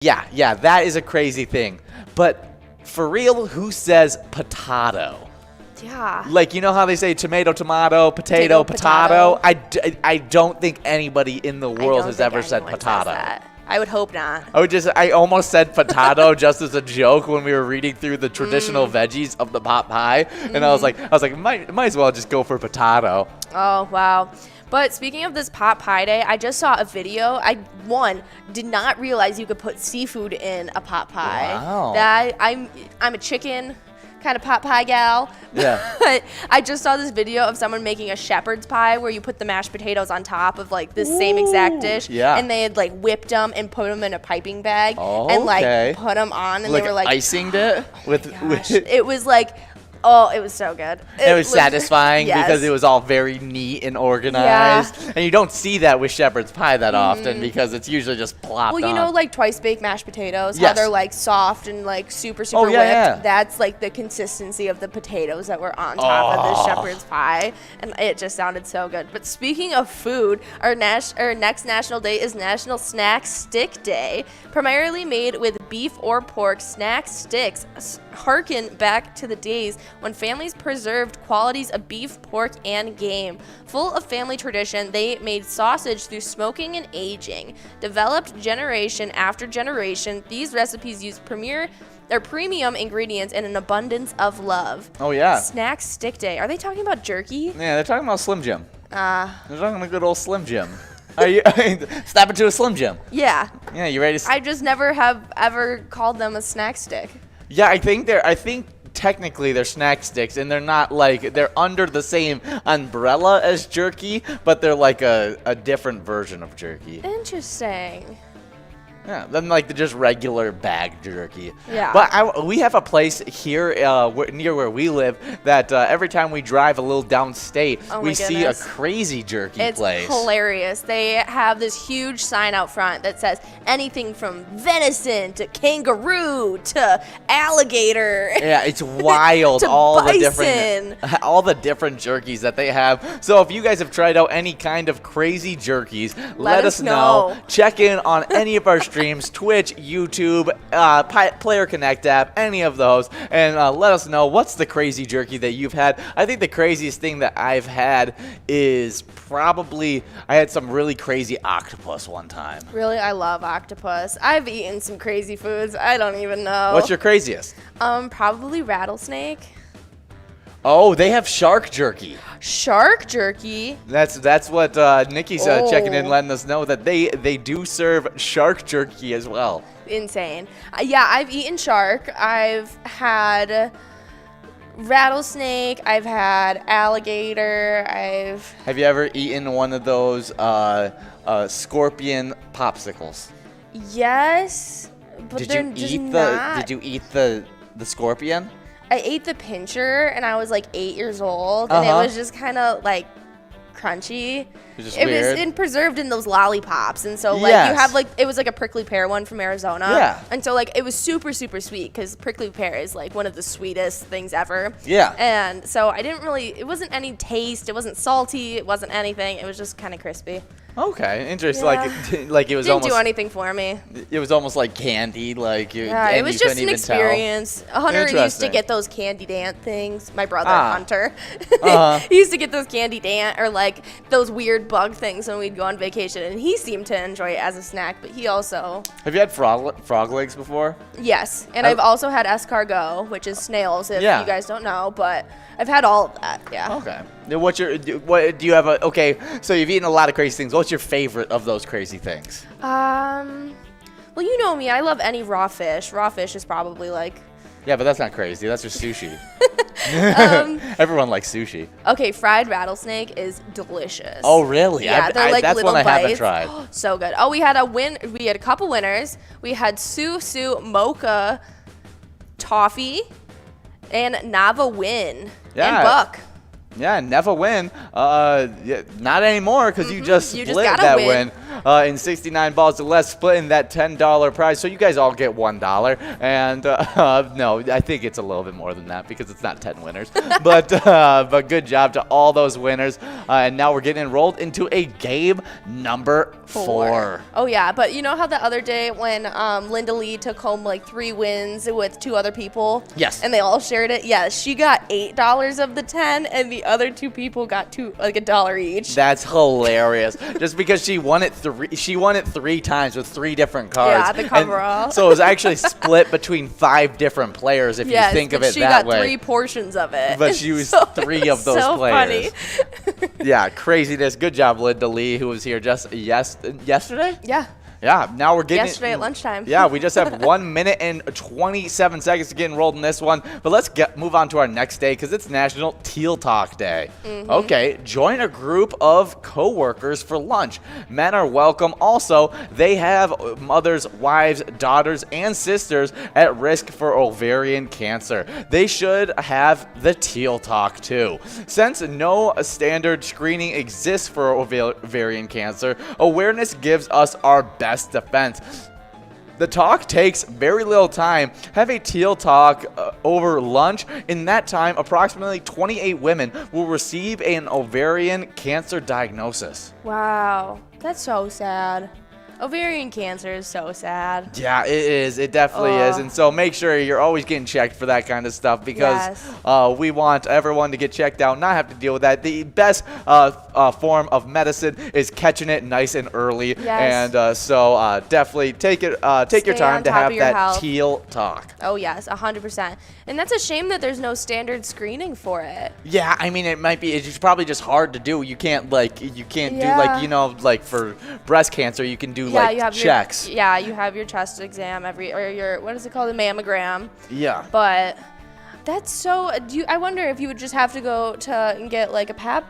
Yeah, that is a crazy thing. But for real, who says potato? Yeah. Like, you know how they say tomato, potato, potato? I don't think anybody in the world has ever said potato. I would hope not. I almost said potato just as a joke when we were reading through the traditional veggies of the pot pie, and I was like, might as well just go for potato. Oh wow. But speaking of this pot pie day, I just saw a video. I did not realize you could put seafood in a pot pie. Wow. I'm a chicken kind of pot pie gal. Yeah. But I just saw this video of someone making a shepherd's pie where you put the mashed potatoes on top of like this same exact dish. Yeah. And they had like whipped them and put them in a piping bag Oh, and like okay. put them on, and Like they were like icinged it with it was like, oh, it was so good. It was satisfying yes. because it was all very neat and organized. Yeah. And you don't see that with shepherd's pie that often because it's usually just plopped on. Well, you know, like twice baked mashed potatoes, how Yes. they're like soft and like super whipped. Yeah. That's like the consistency of the potatoes that were on top of the shepherd's pie, and it just sounded so good. But speaking of food, our next national day is National Snack Stick Day. Primarily made with beef or pork, snack sticks harken back to the days when families preserved qualities of beef, pork, and game. Full of family tradition, they made sausage through smoking and aging. Developed generation after generation, these recipes use premium ingredients and an abundance of love. Oh, yeah. Snack Stick Day. Are they talking about jerky? Yeah, they're talking about Slim Jim. They're talking about good old Slim Jim. Are you step into a Slim Jim? Yeah. Yeah, you ready to? I just never have ever called them a snack stick. Yeah, I think technically they're snack sticks, and they're not like they're under the same umbrella as jerky, but they're like a different version of jerky. Interesting. Yeah, than like the just regular bag jerky. Yeah. But we have a place here near where we live that every time we drive a little downstate, we see a crazy jerky place. It's hilarious. They have this huge sign out front that says anything from venison to kangaroo to alligator. Yeah, it's wild. to all bison. the different jerkies that they have. So if you guys have tried out any kind of crazy jerkies, let us know. Check in on any of our streams, Twitch, YouTube, Player Connect app, any of those, and let us know what's the crazy jerky that you've had. I think the craziest thing that I've had is probably I had some really crazy octopus one time. Really, I love octopus. I've eaten some crazy foods. I don't even know. What's your craziest? Probably rattlesnake. Oh, they have shark jerky. Shark jerky? That's what Nikki's checking in, letting us know that they do serve shark jerky as well. Insane. Yeah, I've eaten shark. I've had rattlesnake. I've had alligator. Have you ever eaten one of those scorpion popsicles? Yes, but Did they're you just eat not. Did you eat the scorpion? I ate the pincher, and I was like 8 years old, and it was just kind of like crunchy. It was preserved in those lollipops, and so like you have like it was like a prickly pear one from Arizona. Yeah. And so like it was super sweet because prickly pear is like one of the sweetest things ever. Yeah. And so it wasn't any taste. It wasn't salty. It wasn't anything. It was just kind of crispy. Okay, interesting. Yeah. Like it was Didn't almost do anything for me. It was almost like candy, like Yeah, it was just an experience. Hunter used to get those candy dant things. My brother Hunter, he used to get those candy dant or like those weird bug things when we'd go on vacation, and he seemed to enjoy it as a snack. But he also. Have you had frog legs before? Yes, and I've also had escargot, which is snails. If you guys don't know, but I've had all of that. Yeah. Okay. What do you have okay, so you've eaten a lot of crazy things. What's your favorite of those crazy things? Well, you know me. I love any raw fish. Raw fish is probably like. Yeah, but that's not crazy. That's just sushi. Everyone likes sushi. Okay, fried rattlesnake is delicious. Oh, really? Yeah, they're like that's little one I bites. haven't tried. So good. Oh, we had a couple winners. We had Su Mocha Toffee and Nava Win and Buck. Yeah, never win. Not anymore because you just split gotta that win. in 69 balls or less, splitting that $10 prize. So you guys all get $1. And no, I think it's a little bit more than that because it's not 10 winners. But good job to all those winners. And now we're getting enrolled into a game number 4. Oh, yeah. But you know how the other day when Linda Lee took home like 3 wins with 2 other people? Yes. And they all shared it? Yeah, she got $8 of the 10 and the other 2 people got $1 each. That's hilarious. Just because she won it 3 times with 3 different cards. Yeah, the coverall. So it was actually split between 5 different players if you think of it that way. She got 3 portions of it. But she used 3 of those so players. Funny. Yeah, craziness. Good job, Linda Lee, who was here just yesterday? Yeah. Yeah, now we're getting yesterday at lunchtime. Yeah, we just have 1 minute and 27 seconds to get enrolled in this one. But let's move on to our next day because it's National Teal Talk Day. Okay, join a group of coworkers for lunch. Men are welcome. Also, they have mothers, wives, daughters, and sisters at risk for ovarian cancer. They should have the Teal Talk too. Since no standard screening exists for ovarian cancer, awareness gives us our best defense. The talk takes very little time. Have a Teal Talk over lunch. In that time, approximately 28 women will receive an ovarian cancer diagnosis. Wow, that's so sad. Ovarian cancer is so sad. Yeah, it is. It definitely is. And so make sure you're always getting checked for that kind of stuff because we want everyone to get checked out, not have to deal with that. The best form of medicine is catching it nice and early. Yes. And so definitely take your time to have that Teal Talk. Oh, yes, 100%. And that's a shame that there's no standard screening for it. Yeah, I mean, it's probably just hard to do. You can't do like for breast cancer, you can do you have checks. You have your chest exam or your, what is it called, a mammogram. Yeah. But that's so, I wonder if you would just have to go and get like a pap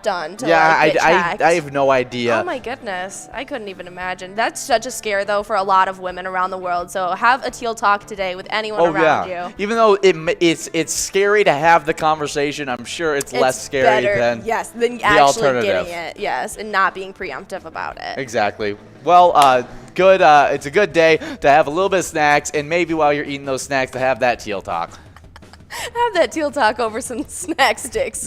done to get checked. I have no idea. Oh my goodness, I couldn't even imagine. That's such a scare though for a lot of women around the world. So have a Teal Talk today with anyone around you. Even though it's scary to have the conversation, I'm sure it's less scary than the actually alternative. Getting it. Yes, and not being preemptive about it. Exactly. Well, good. It's a good day to have a little bit of snacks, and maybe while you're eating those snacks, to have that Teal Talk. Have that Teal Talk over some snack sticks.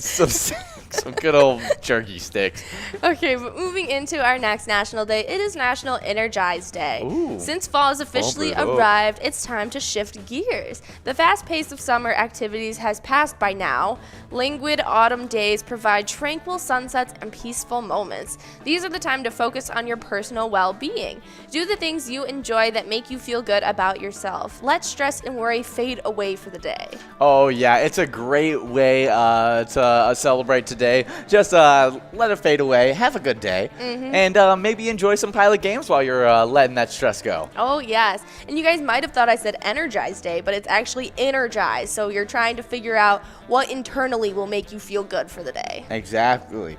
Some good old jerky sticks. Okay, but moving into our next national day, it is National Energize Day. Ooh. Since fall has officially arrived, it's time to shift gears. The fast pace of summer activities has passed by now. Languid autumn days provide tranquil sunsets and peaceful moments. These are the time to focus on your personal well-being. Do the things you enjoy that make you feel good about yourself. Let stress and worry fade away for the day. Oh, yeah, it's a great way to celebrate today. Just let it fade away. Have a good day. And maybe enjoy some Pilot games while you're letting that stress go. Oh, yes. And you guys might have thought I said Energize Day, but it's actually Energize. So you're trying to figure out what internally will make you feel good for the day. Exactly.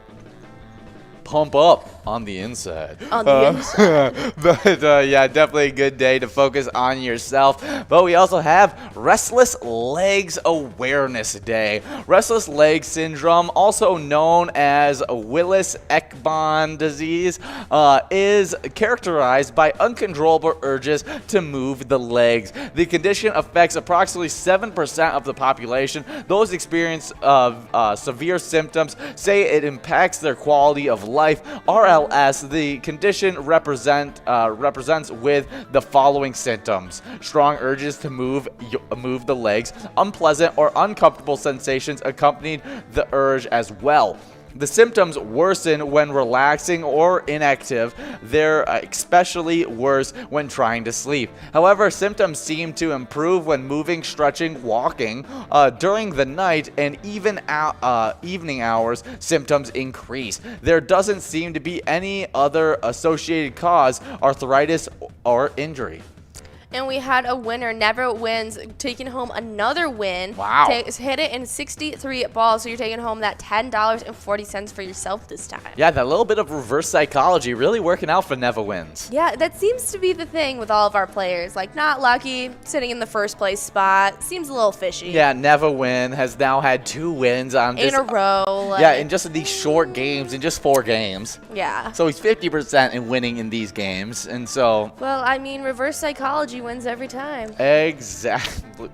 Pump up on the inside. On the inside. But yeah, definitely a good day to focus on yourself. But we also have Restless Legs Awareness Day. Restless leg syndrome, also known as Willis-Ekman disease, is characterized by uncontrollable urges to move the legs. The condition affects approximately 7% of the population. Those experience severe symptoms say it impacts their quality of life. RLS, the condition represents with the following symptoms: strong urges to move the legs, unpleasant or uncomfortable sensations accompanying the urge as well. The symptoms worsen when relaxing or inactive. They're especially worse when trying to sleep. However, symptoms seem to improve when moving, stretching, walking. During the night and even evening hours, symptoms increase. There doesn't seem to be any other associated cause, arthritis, or injury. And we had a winner, Never Wins, taking home another win. Wow. Hit it in 63 balls, so you're taking home that $10.40 for yourself this time. Yeah, that little bit of reverse psychology really working out for Neva Wins. Yeah, that seems to be the thing with all of our players. Like, not lucky, sitting in the first place spot. Seems a little fishy. Yeah, Neva Win has now had 2 wins on in a row. Yeah, in just these short games, in just 4 games. Yeah. So he's 50% in winning in these games, and so. Well, I mean, reverse psychology wins every time. Exactly.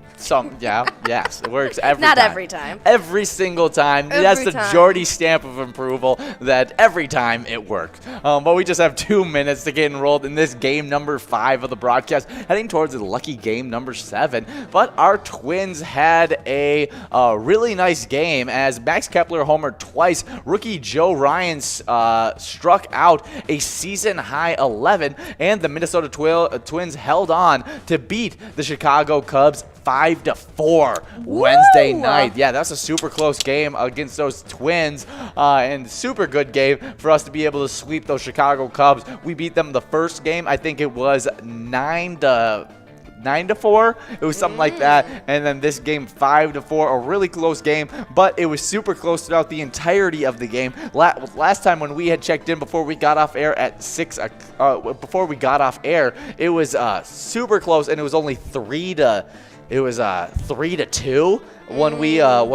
Yes, it works every Not time. every time. Every single time. That's the Jordy stamp of approval that every time it worked. But we just have 2 minutes to get enrolled in this game number 5 of the broadcast, heading towards the lucky game number 7. But our Twins had a really nice game as Max Kepler homered twice. Rookie Joe Ryan struck out a season-high 11, and the Minnesota Twins held on to beat the Chicago Cubs 5-4 Wednesday night. Yeah, that's a super close game against those Twins, and super good game for us to be able to sweep those Chicago Cubs. We beat them the first game. I think it was 9-4. It was something like that. And then this game 5-4, a really close game, but it was super close throughout the entirety of the game. Last time when we had checked in before we got off air at 6 before we got off air, it was super close, and it was only 3-2 when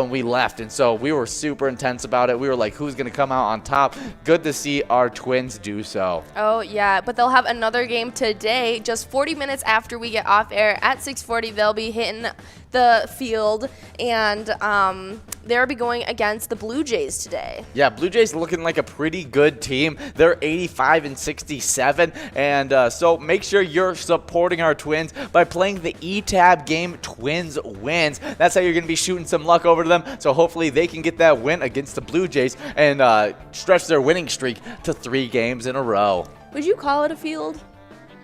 we left, and so we were super intense about it. We were like, who's gonna come out on top? Good to see our Twins do so. Oh yeah, but they'll have another game today, just 40 minutes after we get off air at 6:40. They'll be hitting the field, and they'll be going against the Blue Jays today. Yeah, Blue Jays looking like a pretty good team. They're 85-67, and so make sure you're supporting our Twins by playing the E-Tab game Twins Wins. That's how you're going to be shooting some luck over to them, so hopefully they can get that win against the Blue Jays and stretch their winning streak to 3 games in a row. Would you call it a field?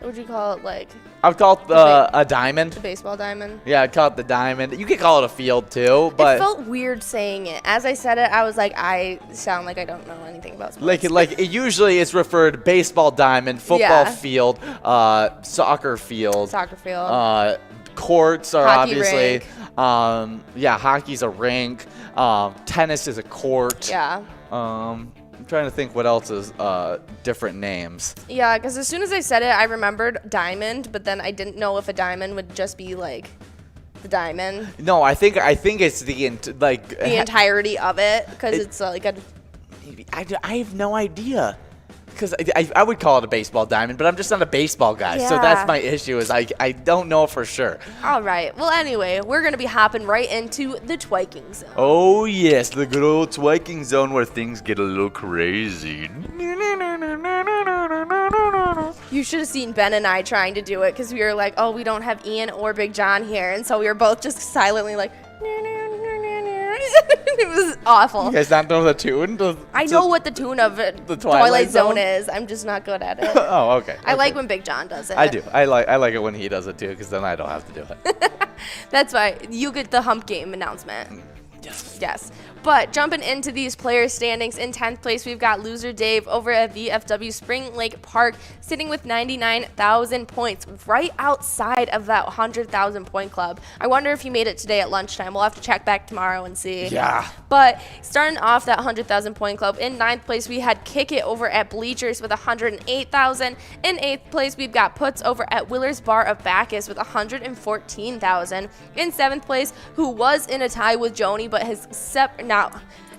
Or would you call it like... I would call it a diamond. The baseball diamond? Yeah, I'd call it the diamond. You could call it a field too, but... It felt weird saying it. As I said it, I was like, I sound like I don't know anything about sports. Like usually it's referred baseball diamond, football field, soccer field. Soccer field. Courts are Hockey obviously... rink. Hockey's a rink. Tennis is a court. Yeah. I'm trying to think what else is different names. Yeah, because as soon as I said it, I remembered diamond, but then I didn't know if a diamond would just be like the diamond. No, I think it's the entirety of it, because it's like a... I have no idea. Because I would call it a baseball diamond, but I'm just not a baseball guy. So that's my issue, is I don't know for sure. All right. Well, anyway, we're going to be hopping right into the twiking zone. Oh, yes, the good old twiking zone where things get a little crazy. You should have seen Ben and I trying to do it, because we were like, oh, we don't have Ian or Big John here. And so we were both just silently like... It was awful. You guys not know the tune? I know what the tune of the Twilight Zone is. I'm just not good at it. Oh, okay. I like when Big John does it. I do. I like it when he does it too, because then I don't have to do it. That's why you get the hump game announcement. Yes. But jumping into these player standings, in 10th place, we've got loser Dave over at VFW Spring Lake Park, sitting with 99,000 points, right outside of that 100,000 point club. I wonder if he made it today at lunchtime. We'll have to check back tomorrow and see. Yeah. But starting off that 100,000 point club, in 9th place, we had Kick It over at Bleachers with 108,000. In 8th place, we've got Puts over at Willer's Bar of Bacchus with 114,000. In 7th place, who was in a tie with Joni, but has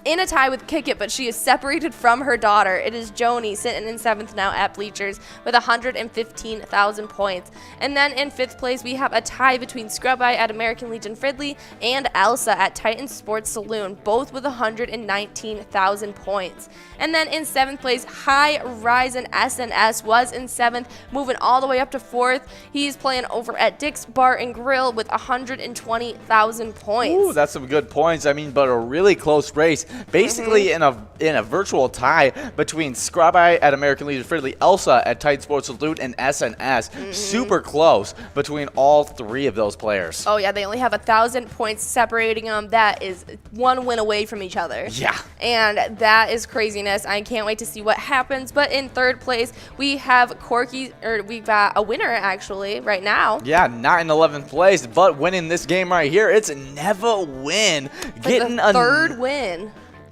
in a tie with Kick It, but she is separated from her daughter. It is Joni sitting in 7th now at Bleachers with 115,000 points. And then in 5th place, we have a tie between Scrub Eye at American Legion Fridley and Elsa at Titan Sports Saloon, both with 119,000 points. And then in 7th place, High Horizon SNS was in 7th, moving all the way up to 4th. He's playing over at Dick's Bar and Grill with 120,000 points. Ooh, that's some good points. I mean, but a really close race basically in a virtual tie between Scrub Eye at American Legion Fridley, Elsa at Titan Sports Salute, and SNS. Super close between all three of those players. Oh, yeah, they only have 1,000 points separating them. That is one win away from each other. Yeah. And that is craziness. I can't wait to see what happens. But in third place, we have we've got a winner, actually, right now. Yeah, not in 11th place, but winning this game right here. It's Neva Win. Getting the third win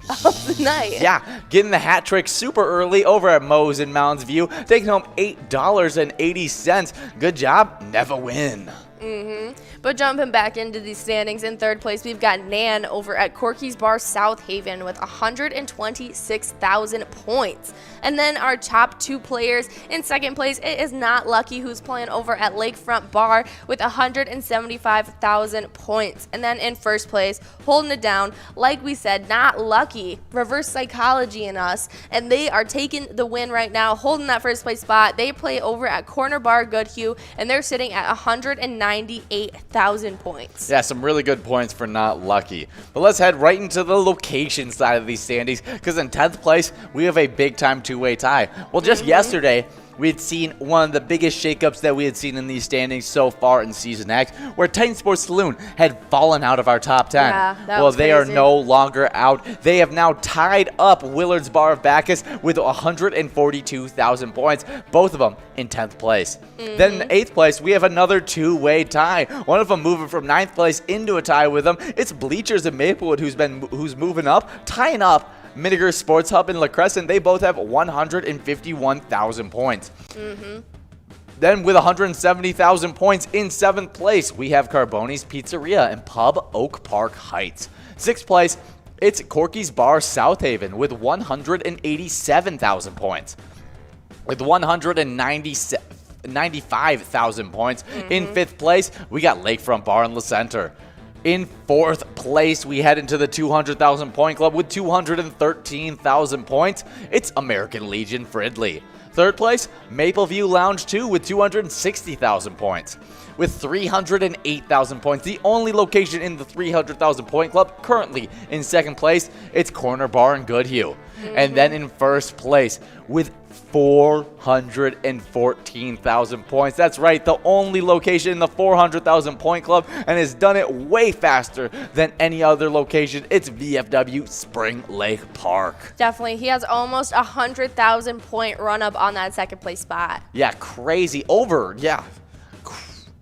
of the night. Yeah, getting the hat trick super early over at Moe's in Mounds View, taking home $8.80. Good job, Neva Win. But jumping back into these standings, in third place, we've got Nan over at Corky's Bar South Haven with 126,000 points. And then our top two players in second place, it is Not Lucky, who's playing over at Lakefront Bar with 175,000 points. And then in first place, holding it down, like we said, Not Lucky, reverse psychology in us. And they are taking the win right now, holding that first place spot. They play over at Corner Bar Goodhue, and they're sitting at 198,000 points. Yeah, some really good points for Not Lucky. But let's head right into the location side of these standings, because in 10th place, we have a big-time two-way tie. Well, just yesterday, we had seen one of the biggest shakeups that we had seen in these standings so far in Season X, where Titan Sports Saloon had fallen out of our top 10. Yeah, that was crazy. Are no longer out. They have now tied up Willard's Bar of Bacchus with 142,000 points, both of them in 10th place. Then in 8th place, we have another two-way tie. One of them moving from 9th place into a tie with them. It's Bleachers in Maplewood who's moving up, tying up Miniger Sports Hub in La Crescent. They both have 151,000 points. Then with 170,000 points in 7th place, we have Carboni's Pizzeria and Pub Oak Park Heights. 6th place, it's Corky's Bar South Haven with 187,000 points. With 195,000 points. In 5th place, we got Lakefront Bar in La Center. In 4th place, we head into the 200,000 point club with 213,000 points. It's American Legion Fridley. 3rd place, Mapleview Lounge 2 with 260,000 points. With 308,000 points, the only location in the 300,000 point club currently in 2nd place, it's Corner Bar in Goodhue. And then in 1st place with 414,000 points. That's right, the only location in the 400,000 point club, and has done it way faster than any other location. It's VFW Spring Lake Park. Definitely. He has almost 100,000 point run up on that second place spot. Yeah, crazy.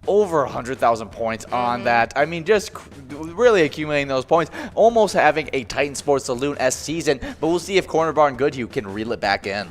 Over 100,000 points on that. I mean, just really accumulating those points, almost having a Titan Sports Saloon-esque season, but we'll see if Corner Bar and Goodhue can reel it back in.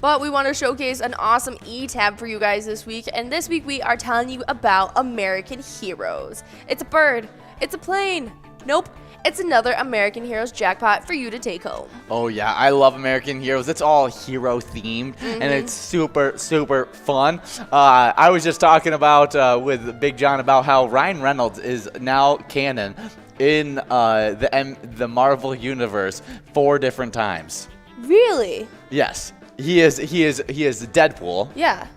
But we want to showcase an awesome E-tab for you guys this week, and this week we are telling you about American Heroes. It's a bird. It's a plane. Nope. It's another American Heroes jackpot for you to take home. Oh yeah, I love American Heroes. It's all hero themed, and it's super, super fun. I was just talking about with Big John about how Ryan Reynolds is now canon in the Marvel universe 4 different times. Really? Yes, he is Deadpool. Yeah.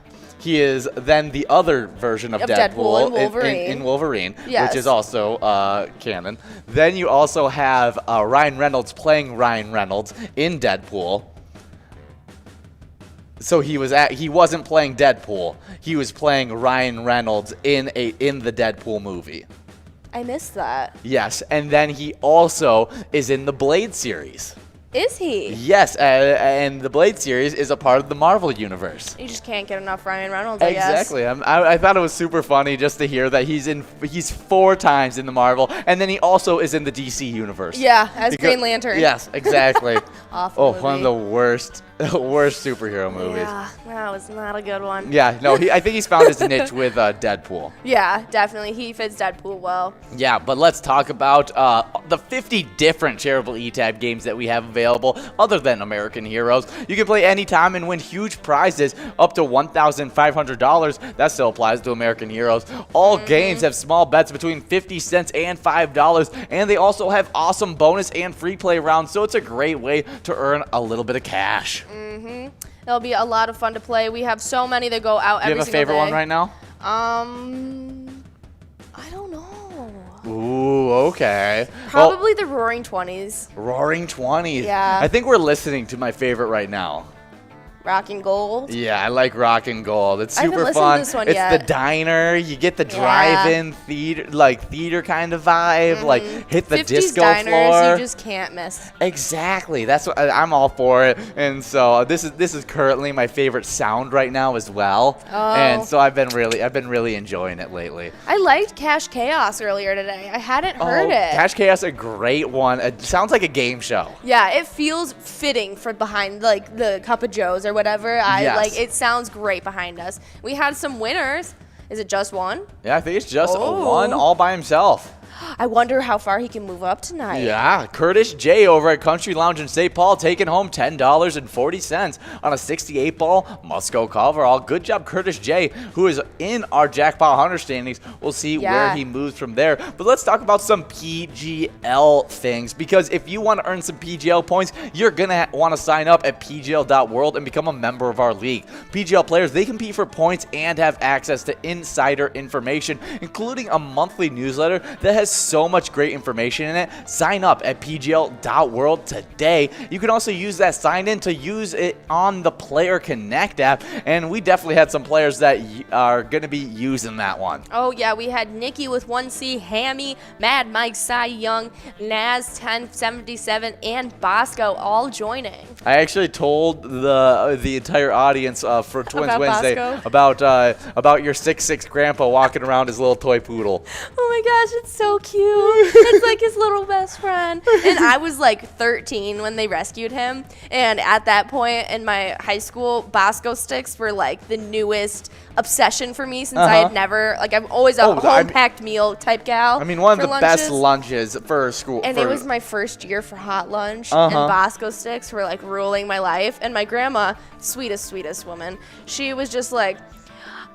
He is then the other version of Deadpool and Wolverine. in Wolverine, Yes. which is also canon. Then you also have Ryan Reynolds playing Ryan Reynolds in Deadpool. So he wasn't playing Deadpool. He was playing Ryan Reynolds in the Deadpool movie. I missed that. Yes, and then he also is in the Blade series. Is he? Yes, and the Blade series is a part of the Marvel universe. You just can't get enough Ryan Reynolds, I guess. Exactly. I thought it was super funny just to hear that he's 4 times in the Marvel, and then he also is in the DC universe. Yeah, as Green Lantern. Yes, exactly. Awful movie. One of the worst superhero movies. Yeah, that was not a good one. Yeah, no, I think he's found his niche with Deadpool. Yeah, definitely. He fits Deadpool well. Yeah, but let's talk about the 50 different shareable E-Tab games that we have available other than American Heroes. You can play anytime and win huge prizes up to $1,500. That still applies to American Heroes. All games have small bets between 50 cents and $5, and they also have awesome bonus and free play rounds, so it's a great way to earn a little bit of cash. It'll be a lot of fun to play. We have so many that go out every single day. Do you have a favorite one right now? I don't know. Ooh, Ooh, okay. Probably the Roaring 20s. Roaring 20s. Yeah. I think we're listening to my favorite right now. Rockin' Gold. Yeah, I like Rock and Gold. It's I haven't super listened to fun. this one It's yet. the diner. You get the drive-in theater kind of vibe. Like hit the 50s disco diners, floor. you just can't miss. Exactly. That's what I'm all for it. And so this is currently my favorite sound right now as well. Oh. And so I've been really enjoying it lately. I liked Cash Chaos earlier today. I hadn't heard it. Cash Chaos, a great one. It sounds like a game show. Yeah, it feels fitting for behind like the Cup of Joe's or whatever. Yes. Like it sounds great behind us. We had some winners. Is it just one? Yeah, I think it's just Oh. one all by himself. I wonder how far he can move up tonight. Yeah, Curtis J over at Country Lounge in St. Paul taking home $10.40 on a 68 ball Musco coverall. Good job, Curtis J, who is in our Jackpot Hunter standings. We'll see where he moves from there. But let's talk about some PGL things, because if you want to earn some PGL points, you're going to want to sign up at pgl.world and become a member of our league. PGL players, they compete for points and have access to insider information, including a monthly newsletter that has so much great information in it. Sign up at pgl.world today. You can also use that sign in to use it on the Player Connect app, and we definitely had some players that are going to be using that one. Oh yeah, we had Nikki with 1C, Hammy, Mad Mike, Cy Young, Naz 1077, and Bosco all joining. I actually told the entire audience for Twins About Wednesday Bosco? about your 6'6" grandpa walking around his little toy poodle. Oh my gosh, it's so cute. It's like his little best friend. And I was like 13 when they rescued him. And at that point in my high school, Bosco sticks were like the newest obsession for me since I had never, like I'm always a home-packed meal type gal. I mean, one of the best lunches. lunches for school. And it was my first year for hot lunch, and Bosco sticks were like ruling my life. And my grandma, sweetest woman, she was just like,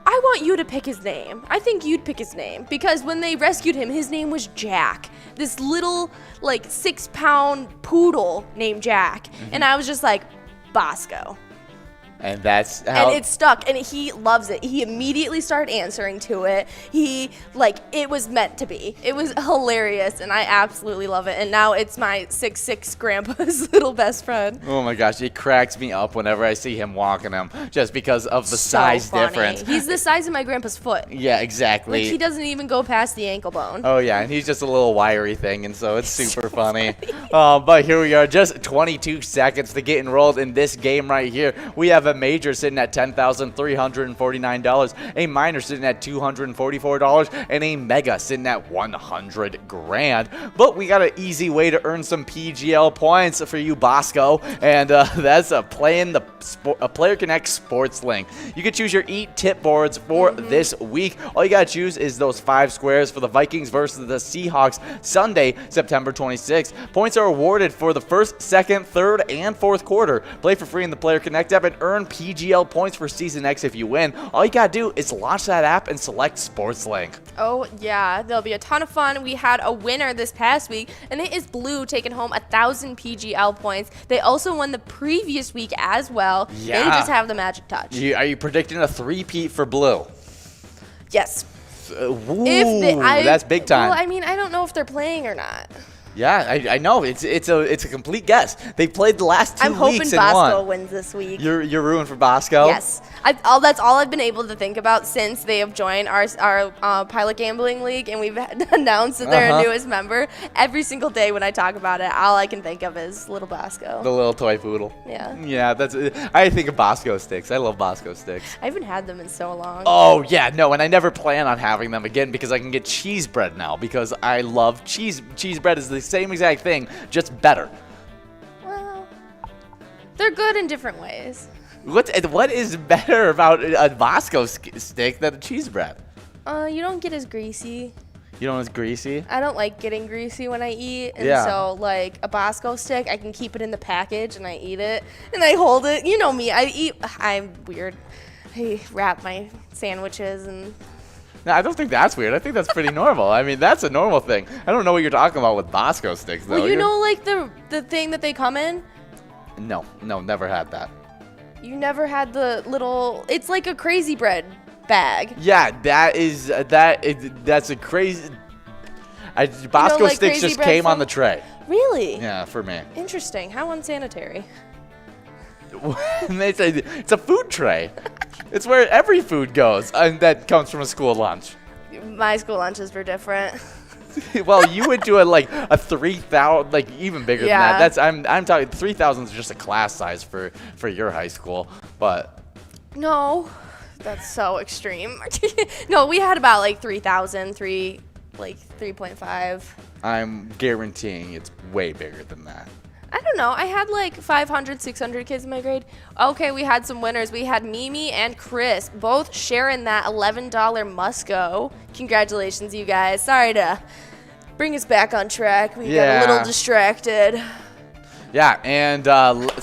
I want you to pick his name. I think you'd pick his name. Because when they rescued him, his name was Jack. This little, like, 6-pound poodle named Jack. And I was just like, Bosco. And that's how. And it stuck, and he loves it. He immediately started answering to it. It was meant to be. It was hilarious, and I absolutely love it. And now it's my 6'6" grandpa's little best friend. Oh my gosh, it cracks me up whenever I see him walking him, just because of the size funny. difference. He's the size of my grandpa's foot. Yeah, exactly. Like, he doesn't even go past the ankle bone. Oh yeah, and he's just a little wiry thing, and so it's super funny. But here we are, just 22 seconds to get enrolled in this game right here. We have a major sitting at $10,349, a minor sitting at $244, and a mega sitting at $100 grand. But we got an easy way to earn some PGL points for you, Bosco, and that's playing the Player Connect Sports Link. You can choose your Eat Tip boards for this week. All you gotta choose is those 5 squares for the Vikings versus the Seahawks Sunday, September 26th. Points are awarded for the first, second, third, and fourth quarter. Play for free in the Player Connect app and earn PGL points for Season X if you win. All you gotta do is launch that app and select Sports Link. Oh yeah, there'll be a ton of fun. We had a winner this past week, and it is Blue taking home 1,000 PGL points. They also won the previous week as well. Yeah. They just have the magic touch. Are you predicting a three-peat for Blue? Yes. Ooh, that's big time. Well, I mean, I don't know if they're playing or not. Yeah, I know. It's a complete guess. They played the last 2 I'm hoping weeks and Bosco won. wins this week. You're rooting for Bosco? Yes. That's all I've been able to think about since they have joined our Pilot Gambling League, and we've announced that they're our newest member. Every single day when I talk about it, all I can think of is little Bosco. The little toy poodle. Yeah. Yeah, I think of Bosco sticks. I love Bosco sticks. I haven't had them in so long. Oh, yeah, no, and I never plan on having them again because I can get cheese bread now because I love cheese. Cheese bread is the same exact thing, just better. Well, they're good in different ways. What is better about a Bosco stick than a cheese bread? You don't get as greasy. You know it's greasy? I don't like getting greasy when I eat, and Yeah. so like a Bosco stick, I can keep it in the package and I eat it and I hold it. You know me, I'm weird. I wrap my sandwiches and. No, I don't think that's weird. I think that's pretty normal. I mean, that's a normal thing. I don't know what you're talking about with Bosco sticks, though. Well, you know, like the thing that they come in. No, never had that. You never had the little. It's like a crazy bread bag. Yeah, that's a crazy. Bosco like sticks Crazy just Bread came on from- the tray. Really? Yeah, for me. Interesting. How unsanitary. It's a food tray. It's where every food goes, and that comes from a school lunch. My school lunches were different. Well, you would do a 3,000, like even bigger Yeah. than that. I'm talking 3,000 is just a class size for your high school, but No, that's so extreme. No, we had about like 3,000, 3.5. I'm guaranteeing it's way bigger than that. I don't know. I had like 500, 600 kids in my grade. Okay, we had some winners. We had Mimi and Chris both sharing that $11 Musco. Congratulations, you guys. Sorry to bring us back on track. We got a little distracted. Yeah, and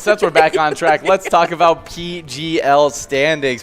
since we're back on track, let's talk about PGL standings.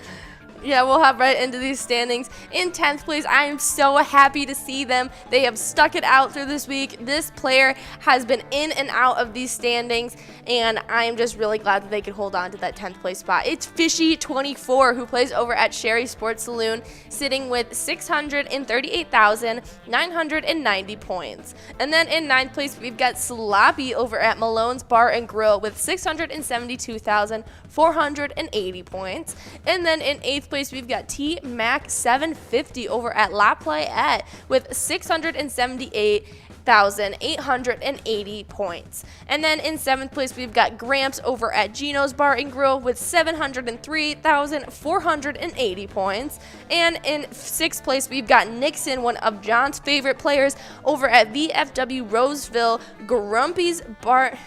Yeah, we'll hop right into these standings. In 10th place, I am so happy to see them. They have stuck it out through this week. This player has been in and out of these standings, and I am just really glad that they could hold on to that 10th place spot. It's Fishy24, who plays over at Sherry Sports Saloon, sitting with 638,990 points. And then in 9th place, we've got Sloppy over at Malone's Bar and Grill with 672,480 points. And then in 8th place, we've got T-Mac 750 over at La Playette with 678,880 points. And then in 7th place, we've got Gramps over at Gino's Bar and Grill with 703,480 points. And in 6th place, we've got Nixon, one of John's favorite players, over at VFW Roseville Grumpy's Bar.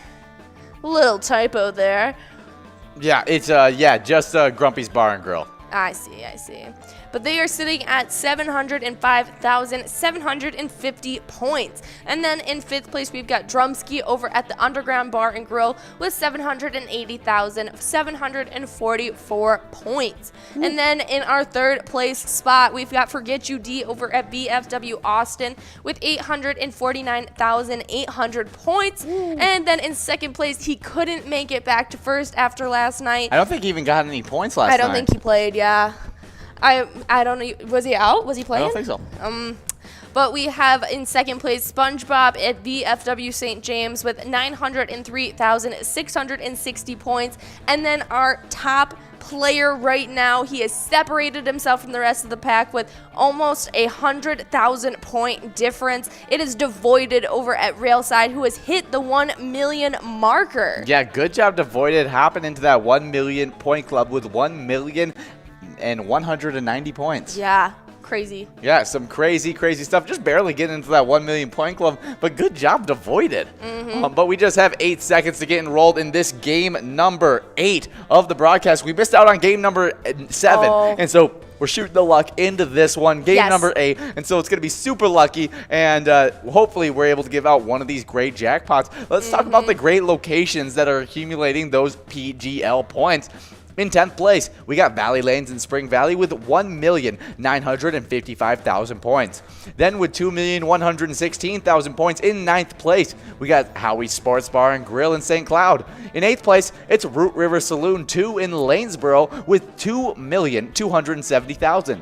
Little typo there. Yeah, it's just Grumpy's Bar and Grill. I see. But they are sitting at 705,750 points. And then in 5th place, we've got Drumski over at the Underground Bar and Grill with 780,744 points. And then in our 3rd place spot, we've got Forget You D over at BFW Austin with 849,800 points. And then in 2nd place, he couldn't make it back to 1st after last night. I don't think he even got any points last night. I don't think he played, yeah. I don't know. Was he out? Was he playing? I don't think so. But we have in 2nd place SpongeBob at VFW St. James with 903,660 points. And then our top player right now, he has separated himself from the rest of the pack with almost 100,000 point difference. It is Devoided over at Railside, who has hit the 1 million marker. Yeah, good job, Devoided, hopping into that 1 million point club with 1,190 points. Yeah, crazy. Yeah, some crazy stuff. Just barely getting into that 1 million point club, but good job, Devoided. But we just have 8 seconds to get enrolled in this game number 8 of the broadcast. We missed out on game number 7, and so we're shooting the luck into this one, game number 8, and so it's going to be super lucky, and hopefully we're able to give out one of these great jackpots. Let's talk about the great locations that are accumulating those PGL points. In 10th place, we got Valley Lanes in Spring Valley with 1,955,000 points. Then with 2,116,000 points in 9th place, we got Howie's Sports Bar and Grill in St. Cloud. In 8th place, it's Root River Saloon 2 in Lanesboro with 2,270,000.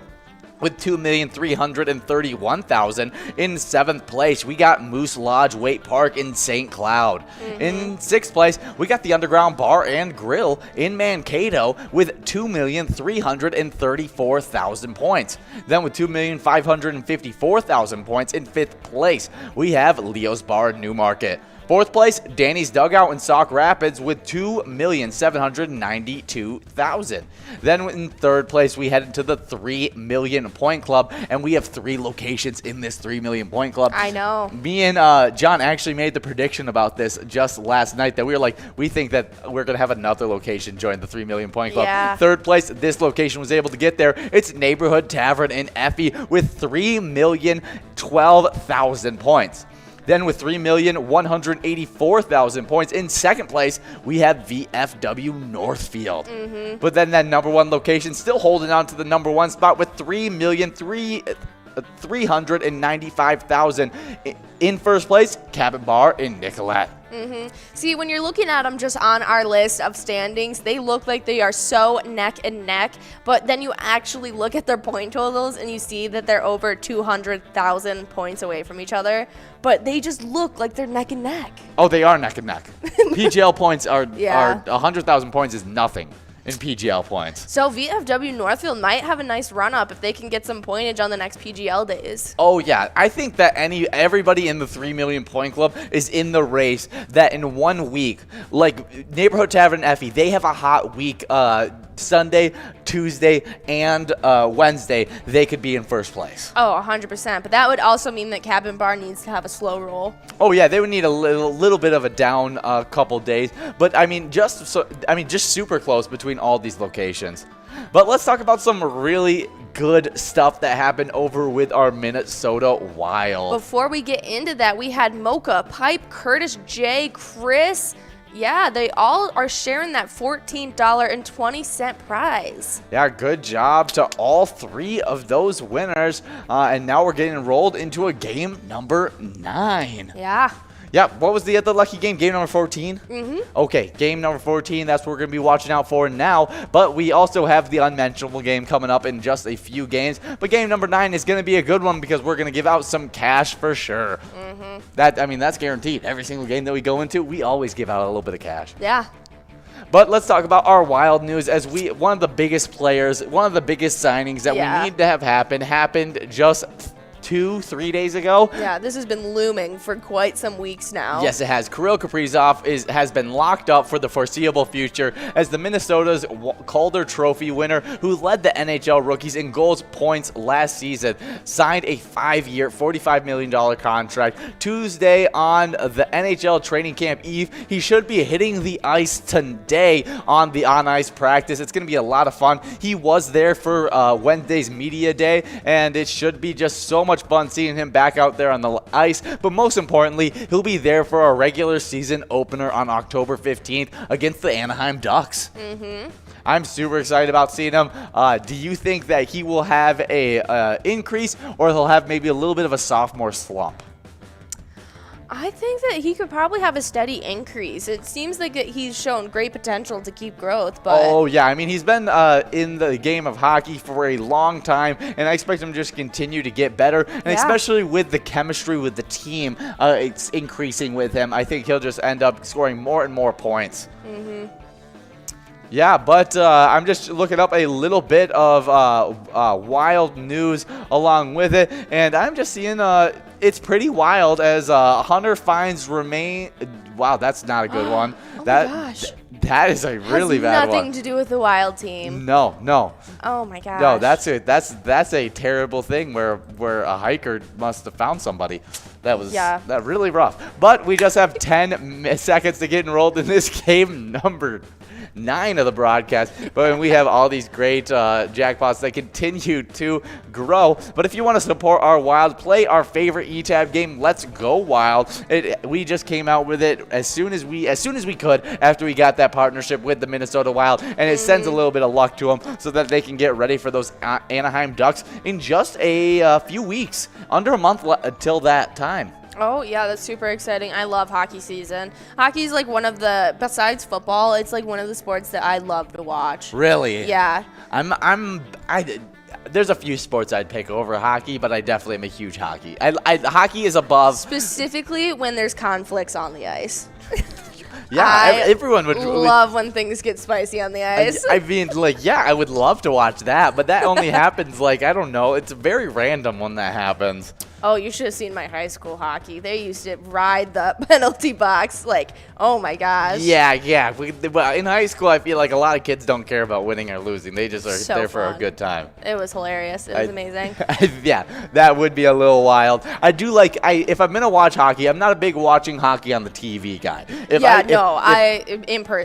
With 2,331,000 in 7th place, we got Moose Lodge Waite Park in St. Cloud. In 6th place, we got the Underground Bar and Grill in Mankato with 2,334,000 points. Then with 2,554,000 points in 5th place, we have Leo's Bar in Newmarket. 4th place, Danny's Dugout in Sauk Rapids with 2,792,000. Then in 3rd place, we head into the 3 million point club, and we have 3 locations in this 3 million point club. I know. Me and John actually made the prediction about this just last night that we were like, we think that we're going to have another location join the 3 million point club. Yeah. 3rd place, this location was able to get there. It's Neighborhood Tavern in Effie with 3,012,000 points. Then with 3,184,000 points in 2nd place, we have VFW Northfield. But then that number 1 location still holding on to the number 1 spot with 3,395,000. In 1st place, Cabin Bar in Nicollet. See, when you're looking at them just on our list of standings, they look like they are so neck and neck. But then you actually look at their point totals and you see that they're over 200,000 points away from each other. But they just look like they're neck and neck. Oh, they are neck and neck. PGL points are 100,000 points is nothing in PGL points. So VFW Northfield might have a nice run up if they can get some pointage on the next PGL days. Oh yeah, I think that everybody in the 3 million point club is in the race. That in 1 week, like Neighborhood Tavern Effie, they have a hot week. Sunday, Tuesday, and Wednesday, they could be in first place. Oh, 100%. But that would also mean that Cabin Bar needs to have a slow roll. Oh yeah, they would need a little bit of a down couple days. But I mean, just super close between all these locations. But let's talk about some really good stuff that happened over with our Minnesota Wild. Before we get into that, we had Mocha, Pipe, Curtis, Jay, Chris. Yeah, they all are sharing that $14.20 prize. Yeah, good job to all 3 of those winners. And now we're getting enrolled into a game number 9. Yeah. Yeah, what was the other lucky game? Game number 14? Okay, game number 14, that's what we're going to be watching out for now. But we also have the unmentionable game coming up in just a few games. But game number 9 is going to be a good one because we're going to give out some cash for sure. That's guaranteed. Every single game that we go into, we always give out a little bit of cash. Yeah. But let's talk about our Wild news as one of the biggest players, one of the biggest signings that we need to have happened just 2-3 days ago. Yeah, this has been looming for quite some weeks now. Yes, it has. Kirill Kaprizov has been locked up for the foreseeable future as the Minnesota's Calder Trophy winner, who led the NHL rookies in goals points last season, signed a 5-year, $45 million contract. Tuesday on the NHL training camp eve, he should be hitting the ice today on the on-ice practice. It's going to be a lot of fun. He was there for Wednesday's media day, and it should be just so much fun seeing him back out there on the ice. But most importantly, he'll be there for our regular season opener on October 15th against the Anaheim Ducks. I'm super excited about seeing him. Do you think that he will have a increase, or he'll have maybe a little bit of a sophomore slump? I think that he could probably have a steady increase. It seems like he's shown great potential to keep growth. But oh, yeah. I mean, he's been in the game of hockey for a long time, and I expect him to just continue to get better. And especially with the chemistry with the team, it's increasing with him. I think he'll just end up scoring more and more points. Yeah, but I'm just looking up a little bit of Wild news along with it, and I'm just seeing it's pretty wild as Hunter Fines remain. Wow, that's not a good one. Oh my gosh. That is a really bad one. Nothing to do with the Wild team. No. Oh my gosh. No, that's a terrible thing where a hiker must have found somebody. That was that really rough. But we just have 10 seconds to get enrolled in this game number 9 of the broadcast, but we have all these great jackpots that continue to grow. But if you want to support our Wild, play our favorite eTab game, Let's Go Wild. We just came out with it as soon as we could after we got that partnership with the Minnesota Wild, and it sends a little bit of luck to them so that they can get ready for those Anaheim Ducks in just a few weeks, under a month until that time. Oh, yeah, that's super exciting. I love hockey season. Hockey is like one of the, besides football, it's like one of the sports that I love to watch. Really? Yeah. There's a few sports I'd pick over hockey, but I definitely am a huge hockey. Hockey is above. Specifically when there's conflicts on the ice. Yeah, everyone would love when things get spicy on the ice. I mean, I would love to watch that, but that only happens, I don't know. It's very random when that happens. Oh, you should have seen my high school hockey. They used to ride the penalty box oh my gosh. Yeah. Well, in high school, I feel like a lot of kids don't care about winning or losing. They just are there for a good time. It was hilarious. It was amazing. Yeah, that would be a little wild. I do if I'm going to watch hockey, I'm not a big watching hockey on the TV guy.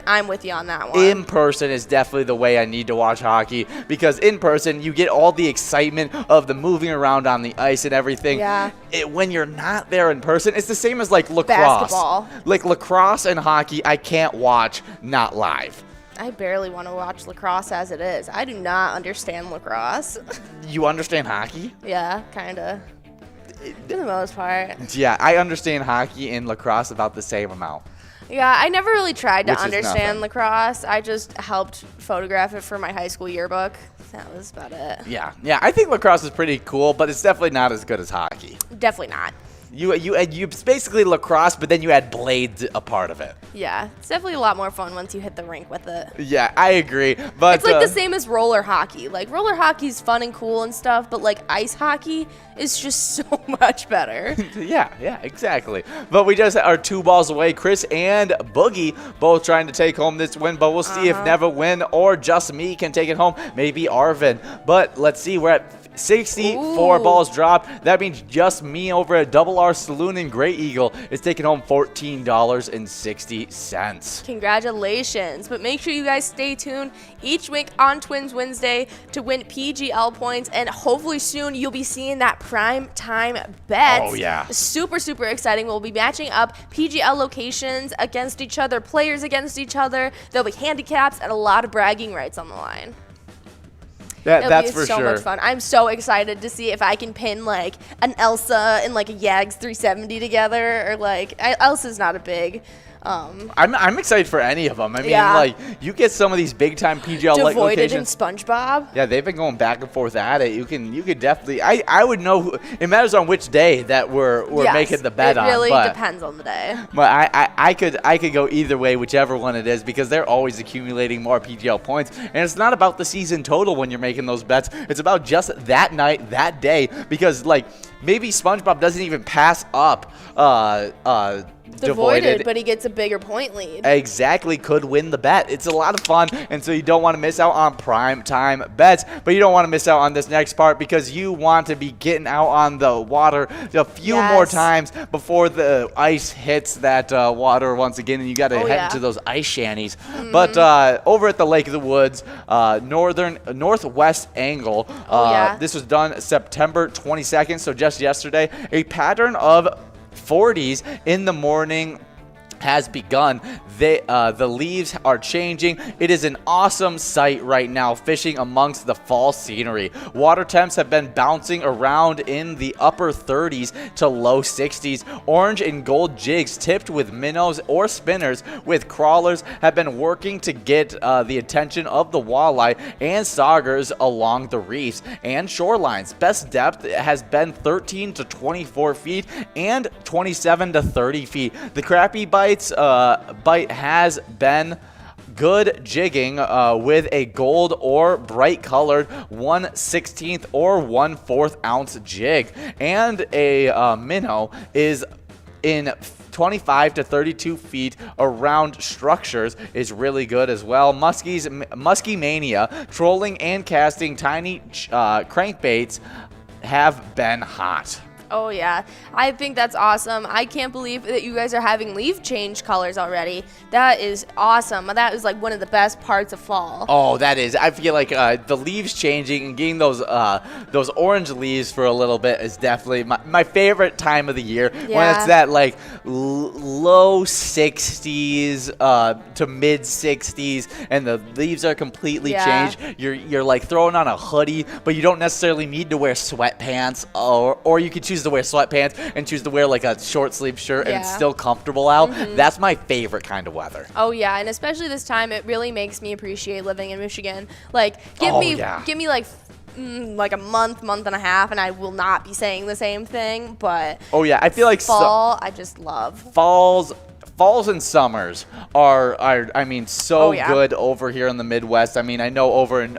I'm with you on that one. In person is definitely the way I need to watch hockey, because in person, you get all the excitement of the moving around on the ice and everything. Yeah. When you're not there in person, it's the same as lacrosse. Basketball. Lacrosse and hockey, I can't watch not live. I barely want to watch lacrosse as it is. I do not understand lacrosse. You understand hockey? Yeah, kind of. For the most part. Yeah, I understand hockey and lacrosse about the same amount. Yeah, I never really tried to Which is understand nothing. lacrosse. I just helped photograph it for my high school yearbook. That was about it. Yeah, I think lacrosse is pretty cool, but it's definitely not as good as hockey. Definitely not. You it's basically lacrosse, but then you add blades a part of it. Yeah, it's definitely a lot more fun once you hit the rink with it. Yeah, I agree. But It's like the same as roller hockey. Like, roller hockey's fun and cool and stuff, but like ice hockey is just so much better. Yeah, exactly. But we just are 2 balls away. Chris and Boogie both trying to take home this win, but we'll see if Never Win or just me can take it home. Maybe Arvin. But let's see, we're at 64 balls dropped. That means just me over at Double R Saloon in Great Eagle is taking home $14.60. Congratulations. But make sure you guys stay tuned each week on Twins Wednesday to win PGL points, and hopefully soon you'll be seeing that prime time bet. Oh, yeah. Super exciting. We'll be matching up PGL locations against each other, players against each other. There'll be handicaps and a lot of bragging rights on the line. That's for so sure. much fun. I'm so excited to see if I can pin like an Elsa and like a Yags 370 together, or like Elsa's not a big. I'm excited for any of them. I mean, Yeah. like, you get some of these big time PGL Devoided locations. and SpongeBob. Yeah, they've been going back and forth at it. You could definitely. I would know. It matters on which day that we're Yes, making the bet it on. really but, depends on the day. But I could go either way, whichever one it is, because they're always accumulating more PGL points. And it's not about the season total when you're making those bets. It's about just that night, that day, because like maybe SpongeBob doesn't even pass up Devoided, but he gets a bigger point lead. Exactly, could win the bet. It's a lot of fun, and so you don't want to miss out on prime time bets, but you don't want to miss out on this next part because you want to be getting out on the water a few more times before the ice hits that water once again, and you got to head into those ice shanties. But over at the Lake of the Woods, northwest angle, this was done September 22nd, so just yesterday, a pattern of 40s in the morning has begun. The leaves are changing. It is an awesome sight right now, fishing amongst the fall scenery. Water temps have been bouncing around in the upper 30s to low 60s. Orange and gold jigs tipped with minnows or spinners with crawlers have been working to get the attention of the walleye and saugers along the reefs and shorelines. Best depth has been 13 to 24 feet and 27 to 30 feet. The crappie bite has been good jigging with a gold or bright colored 1/16 or 1/4 ounce jig, and a minnow is in 25 to 32 feet around structures is really good as well. Muskie Mania, trolling and casting tiny crankbaits have been hot. Oh, yeah. I think that's awesome. I can't believe that you guys are having leaf change colors already. That is awesome. That is like one of the best parts of fall. Oh, that is. I feel like the leaves changing and getting those orange leaves for a little bit is definitely my favorite time of the year. Yeah. When it's that like low 60s to mid 60s and the leaves are completely changed. You're like throwing on a hoodie, but you don't necessarily need to wear sweatpants, or you could choose to wear sweatpants and choose to wear like a short sleeve shirt and it's still comfortable out. That's my favorite kind of weather. Oh yeah, and especially this time, it really makes me appreciate living in Michigan. Like, give me like a month and a half, and I will not be saying the same thing. But I feel like fall, I just love Falls and summers are I mean, so good over here in the Midwest. I mean, I know over in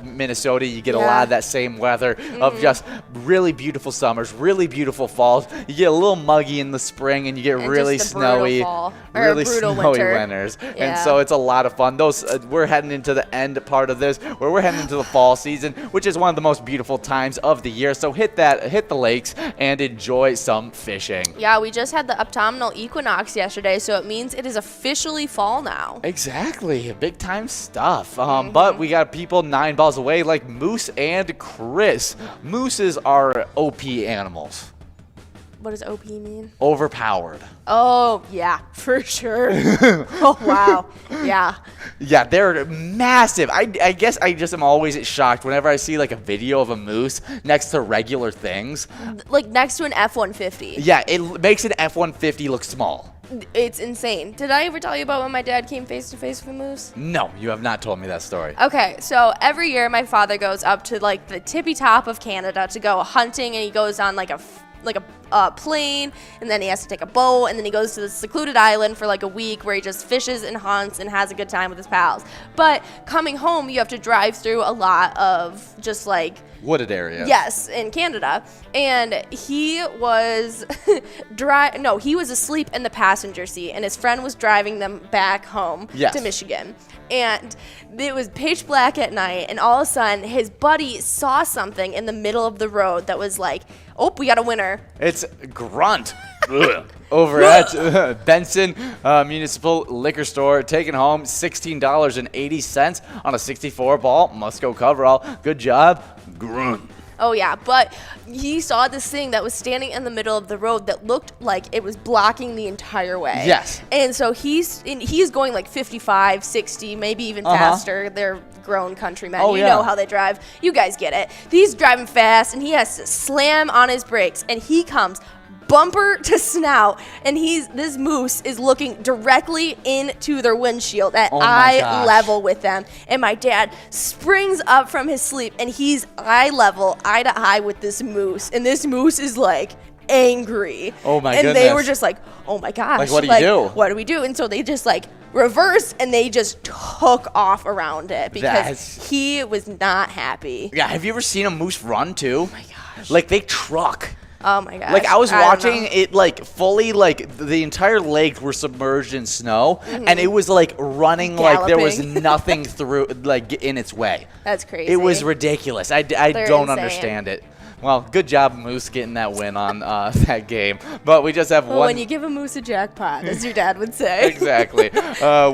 Minnesota you get a lot of that same weather of just really beautiful summers, really beautiful falls. You get a little muggy in the spring, and you get really snowy, really snowy winters. And so it's a lot of fun. We're heading into the end part of this, where we're heading into the fall season, which is one of the most beautiful times of the year. So hit the lakes and enjoy some fishing. Yeah, we just had the autumnal equinox yesterday, so it means it is officially fall now. Exactly. Big time stuff. But we got people 9 balls away like Moose and Chris. Mooses are OP animals. What does OP mean? Overpowered. Oh, yeah, for sure. Oh, wow. Yeah. Yeah, they're massive. I guess I just am always shocked whenever I see like a video of a moose next to regular things. Like next to an F-150. Yeah, it makes an F-150 look small. It's insane. Did I ever tell you about when my dad came face to face with a moose? No, you have not told me that story. Okay, so every year my father goes up to like the tippy top of Canada to go hunting, and he goes on like a plane, and then he has to take a boat, and then he goes to the secluded island for like a week where he just fishes and hunts and has a good time with his pals. But coming home, you have to drive through a lot of just like wooded area. Yes, in Canada. And he was he was asleep in the passenger seat, and his friend was driving them back home to Michigan. And it was pitch black at night, and all of a sudden his buddy saw something in the middle of the road that was like, oh, we got a winner. It's Grunt. Over at Benson Municipal Liquor Store, taking home $16.80 on a 64 ball Musco coverall. Good job, Grunt. Oh, yeah, but he saw this thing that was standing in the middle of the road that looked like it was blocking the entire way. Yes. And so he's going like 55, 60, maybe even faster. They're grown countrymen. You know how they drive. You guys get it. He's driving fast, and he has to slam on his brakes, and he comes bumper to snout, and this moose is looking directly into their windshield at eye level with them. And my dad springs up from his sleep, and he's eye to eye with this moose, and this moose is like angry. Oh my goodness. And they were just like, oh my gosh. Like, what do you do? What do we do? And so they just like reversed, and they just took off around it because he was not happy. Yeah, have you ever seen a moose run too? Oh my gosh. Like, they truck. Oh my gosh. Like, I was watching it, like, fully, like, the entire legs were submerged in snow, and it was, like, running like there was nothing through, like, in its way. That's crazy. It was ridiculous. I don't understand it. Well, good job, Moose, getting that win on that game. But we just have one. When you give a moose a jackpot, as your dad would say. Exactly.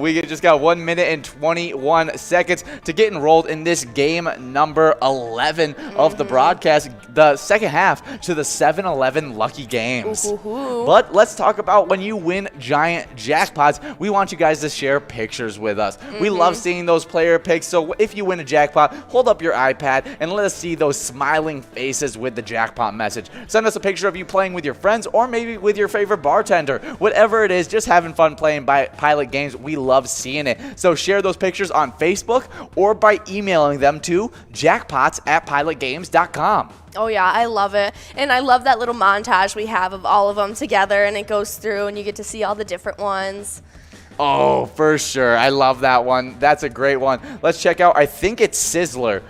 We just got 1 minute and 21 seconds to get enrolled in this game number 11 of the broadcast, the second half to the 7-Eleven Lucky Games. But let's talk about when you win giant jackpots. We want you guys to share pictures with us. We love seeing those player pics. So if you win a jackpot, hold up your iPad and let us see those smiling faces with the jackpot message. Send us a picture of you playing with your friends, or maybe with your favorite bartender. Whatever it is, just having fun playing by Pilot Games. We love seeing it. So share those pictures on Facebook or by emailing them to jackpots@pilotgames.com. Oh yeah, I love it. And I love that little montage we have of all of them together, and it goes through and you get to see all the different ones. Oh, for sure. I love that one. That's a great one. Let's check out, I think it's Sizzler.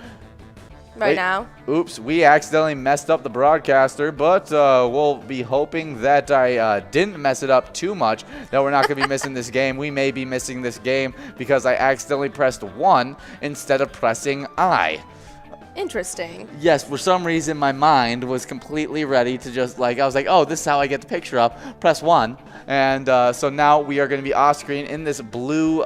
Right now. Oops, we accidentally messed up the broadcaster, but we'll be hoping that I didn't mess it up too much, that we're not going to be missing this game. We may be missing this game because I accidentally pressed 1 instead of pressing I. Interesting. Yes, for some reason my mind was completely ready to just I was like, oh, this is how I get the picture up. Press 1. And so now we are going to be off screen in this blue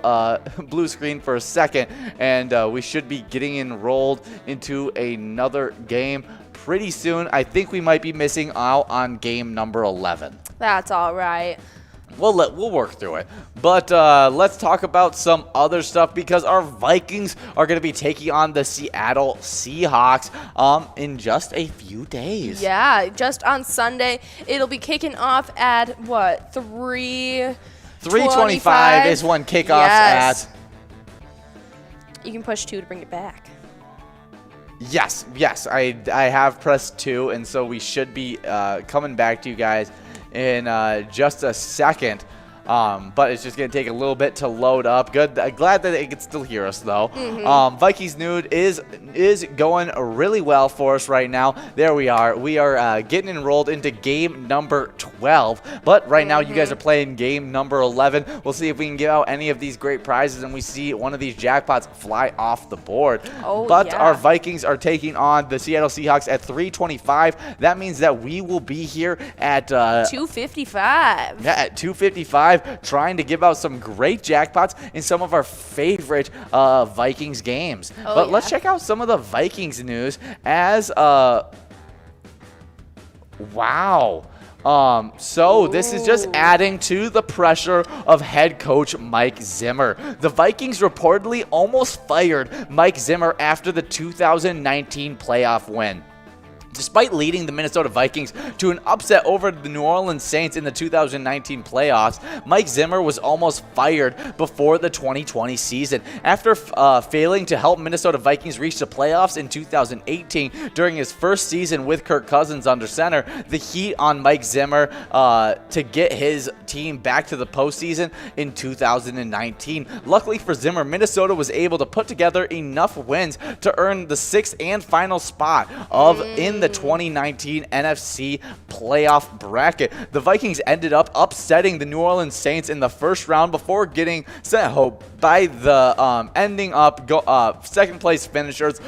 screen for a second. And we should be getting enrolled into another game pretty soon. I think we might be missing out on game number 11. That's all right. We'll work through it. But let's talk about some other stuff, because our Vikings are going to be taking on the Seattle Seahawks in just a few days. Yeah, just on Sunday. It'll be kicking off at, what, 3:25 is when kickoff's at. You can push 2 to bring it back. Yes, I have pressed 2, and so we should be coming back to you guys in just a second. But it's just going to take a little bit to load up. Good. Glad that it can still hear us, though. Vikings Nude is going really well for us right now. There we are. We are getting enrolled into game number 12. But right now, you guys are playing game number 11. We'll see if we can give out any of these great prizes and we see one of these jackpots fly off the board. But our Vikings are taking on the Seattle Seahawks at 3:25. That means that we will be here at 2:55. Yeah, at 2:55. Trying to give out some great jackpots in some of our favorite Vikings games. But let's check out some of the Vikings news as wow. So this is just adding to the pressure of head coach Mike Zimmer. The Vikings reportedly almost fired Mike Zimmer after the 2019 playoff win. Despite leading the Minnesota Vikings to an upset over the New Orleans Saints in the 2019 playoffs, Mike Zimmer was almost fired before the 2020 season. After failing to help Minnesota Vikings reach the playoffs in 2018 during his first season with Kirk Cousins under center, the heat on Mike Zimmer to get his team back to the postseason in 2019. Luckily for Zimmer, Minnesota was able to put together enough wins to earn the 6th and final spot in the 2019 NFC playoff bracket. The Vikings ended up upsetting the New Orleans Saints in the first round before getting sent home by the ending up second place finishers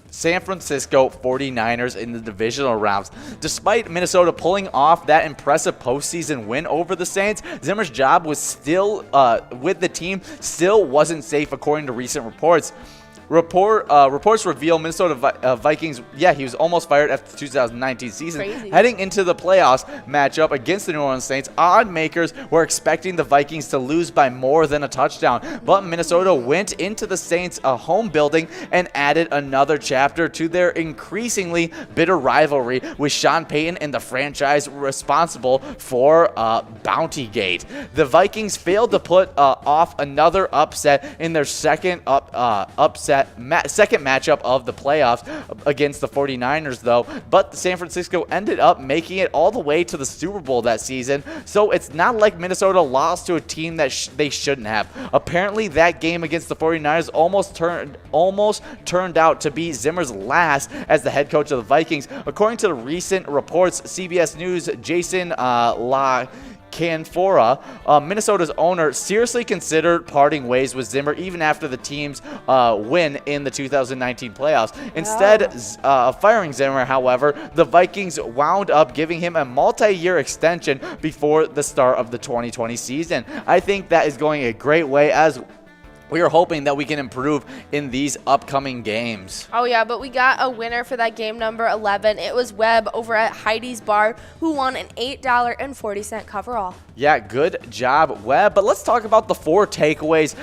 San Francisco 49ers in the divisional rounds. Despite Minnesota pulling off that impressive postseason win over the Saints, Zimmer's job was still with the team still wasn't safe according to recent reports. Reports reveal Minnesota Vikings, he was almost fired after the 2019 season. Crazy. Heading into the playoffs matchup against the New Orleans Saints, odd makers were expecting the Vikings to lose by more than a touchdown, but Minnesota went into the Saints' home building and added another chapter to their increasingly bitter rivalry with Sean Payton and the franchise responsible for Bountygate. The Vikings failed to put off another upset in their second second matchup of the playoffs against the 49ers, though, but San Francisco ended up making it all the way to the Super Bowl that season, so it's not like Minnesota lost to a team that they shouldn't have. Apparently, that game against the 49ers almost turned out to be Zimmer's last as the head coach of the Vikings. According to the recent reports, CBS News' Jason La Canfora, Minnesota's owner, seriously considered parting ways with Zimmer even after the team's win in the 2019 playoffs. Instead of firing Zimmer, however, the Vikings wound up giving him a multi-year extension before the start of the 2020 season. I think that is going a great way, as we are hoping that we can improve in these upcoming games. Oh, yeah, but we got a winner for that game number 11. It was Webb over at Heidi's Bar, who won an $8.40 coverall. Yeah, good job, Webb. But let's talk about the 4 takeaways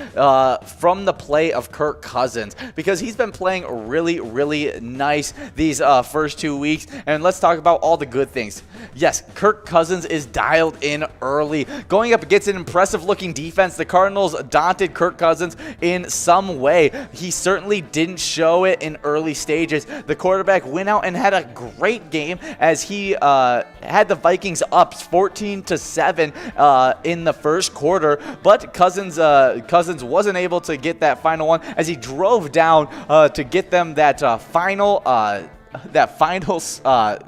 from the play of Kirk Cousins, because he's been playing really, really nice these first 2 weeks. And let's talk about all the good things. Yes, Kirk Cousins is dialed in early. Going up against an impressive-looking defense, the Cardinals daunted Kirk Cousins in some way. He certainly didn't show it in early stages. The quarterback went out and had a great game as he had the Vikings up 14-7 in the first quarter, but Cousins wasn't able to get that final one as he drove down to get them that final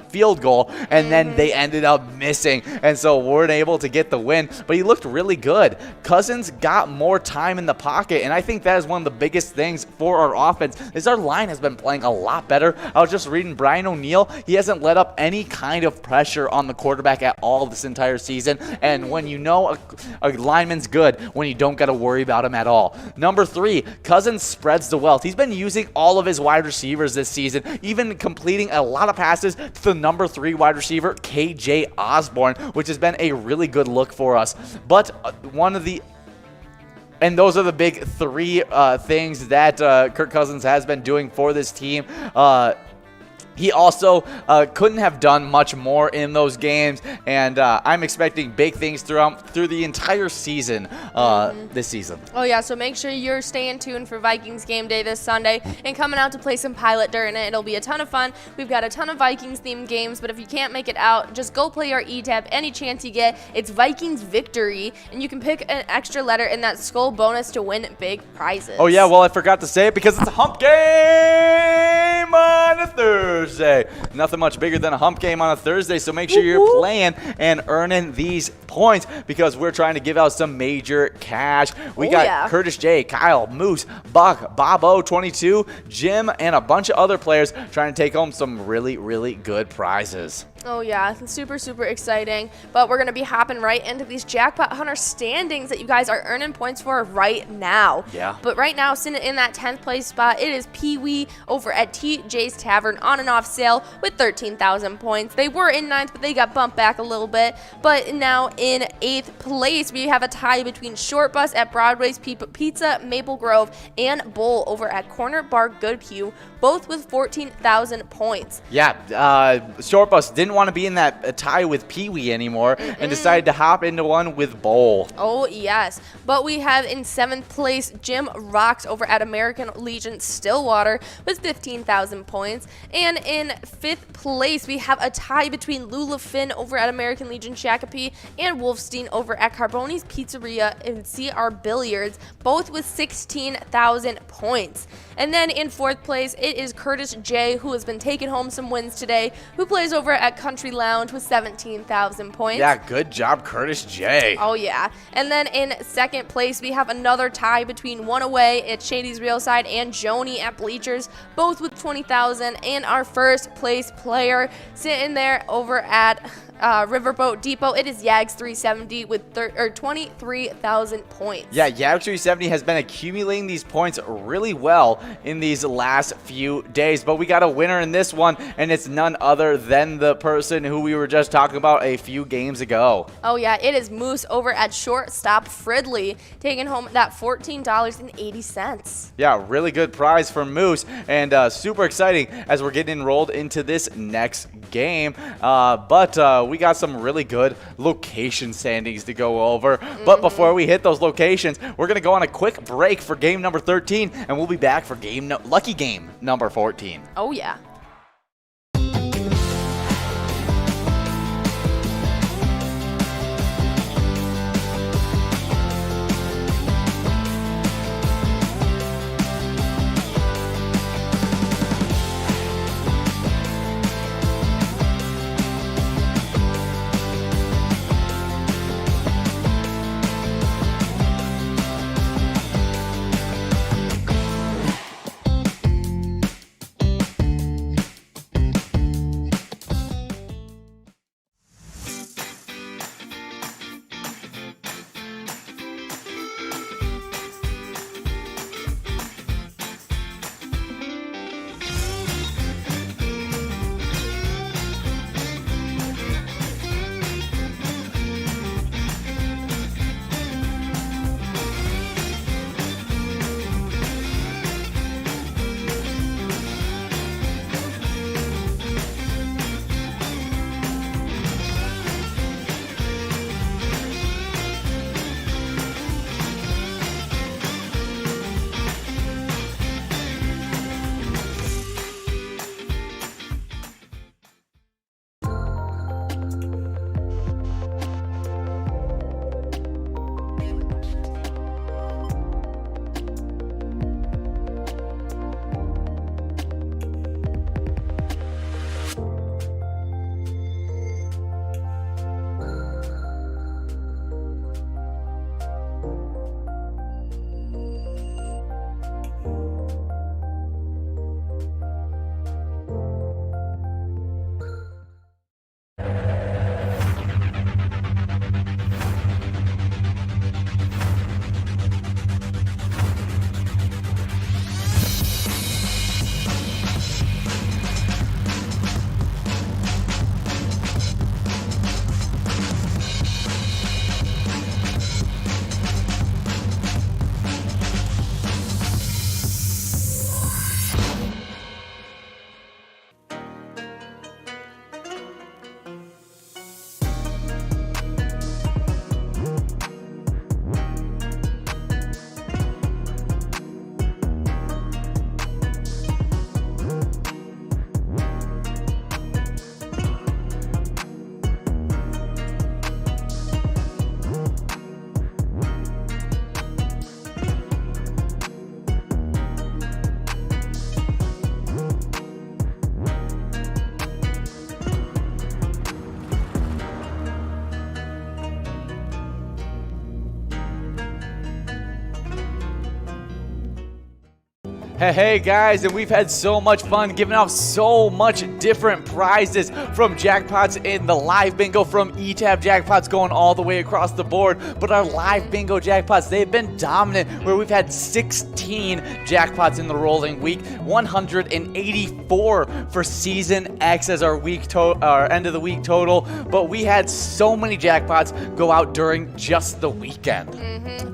field goal, and then they ended up missing, and so weren't able to get the win, but he looked really good. Cousins got more time in the pocket, and I think that is one of the biggest things for our offense is our line has been playing a lot better. I was just reading Brian O'Neill. He hasn't let up any kind of pressure on the quarterback at all this entire season, and when you know a lineman's good, when you don't got to worry about him at all. Number 3, Cousins spreads the wealth. He's been using all of his wide receivers this season, even completing a lot of passes to the number 3 wide receiver, KJ Osborne, which has been a really good look for us. But and those are the big 3 things that Kirk Cousins has been doing for this team. He also couldn't have done much more in those games, and I'm expecting big things through the entire season this season. Oh, yeah, so make sure you're staying tuned for Vikings game day this Sunday and coming out to play some Pilot during it. It'll be a ton of fun. We've got a ton of Vikings-themed games, but if you can't make it out, just go play our E-Tab any chance you get. It's Vikings Victory, and you can pick an extra letter in that skull bonus to win big prizes. Oh, yeah, well, I forgot to say it because it's a hump game on a Thursday. Nothing much bigger than a hump game on a Thursday, so make sure you're playing and earning these points because we're trying to give out some major cash. We got Curtis J, Kyle, Moose, Buck, Bobo 22, Jim, and a bunch of other players trying to take home some really, really good prizes. Oh yeah, super, super exciting. But we're going to be hopping right into these Jackpot Hunter standings that you guys are earning points for right now. Yeah. But right now, sitting in that 10th place spot, it is Pee-wee over at TJ's Tavern on and off sale with 13,000 points. They were in 9th, but they got bumped back a little bit. But now in 8th place, we have a tie between Short Bus at Broadway's Pizza, Maple Grove, and Bull over at Corner Bar Goodhue, both with 14,000 points. Yeah, Short Bus didn't want to be in that tie with Pee-wee anymore and decided to hop into one with Bowl. Oh, yes. But we have in 7th place Jim Rocks over at American Legion Stillwater with 15,000 points. And in 5th place, we have a tie between Lula Finn over at American Legion Shakopee and Wolfstein over at Carboni's Pizzeria and CR Billiards, both with 16,000 points. And then in 4th place, it is Curtis J, who has been taking home some wins today, who plays over at Country Lounge with 17,000 points. Yeah, good job, Curtis J. Oh, yeah. And then in 2nd place, we have another tie between One Away at Shady's Real Side and Joni at Bleachers, both with 20,000. And our first place player sitting there over at Riverboat Depot, it is Yags 370 with 23,000 points. Yeah, Yags 370 has been accumulating these points really well in these last few days, but we got a winner in this one, and it's none other than the person who we were just talking about a few games ago. Oh yeah, it is Moose over at Shortstop Fridley, taking home that $14.80. Yeah, really good prize for Moose, and super exciting as we're getting enrolled into this next game. But we got some really good location standings to go over. But before we hit those locations, we're going to go on a quick break for game number 13, and we'll be back for lucky game number 14. Oh yeah. Hey guys, and we've had so much fun giving out so much different prizes from jackpots in the live bingo, from E-Tab jackpots going all the way across the board. But our live bingo jackpots, they've been dominant, where we've had 16 jackpots in the rolling week, 184 for Season X as our end of the week total. But we had so many jackpots go out during just the weekend.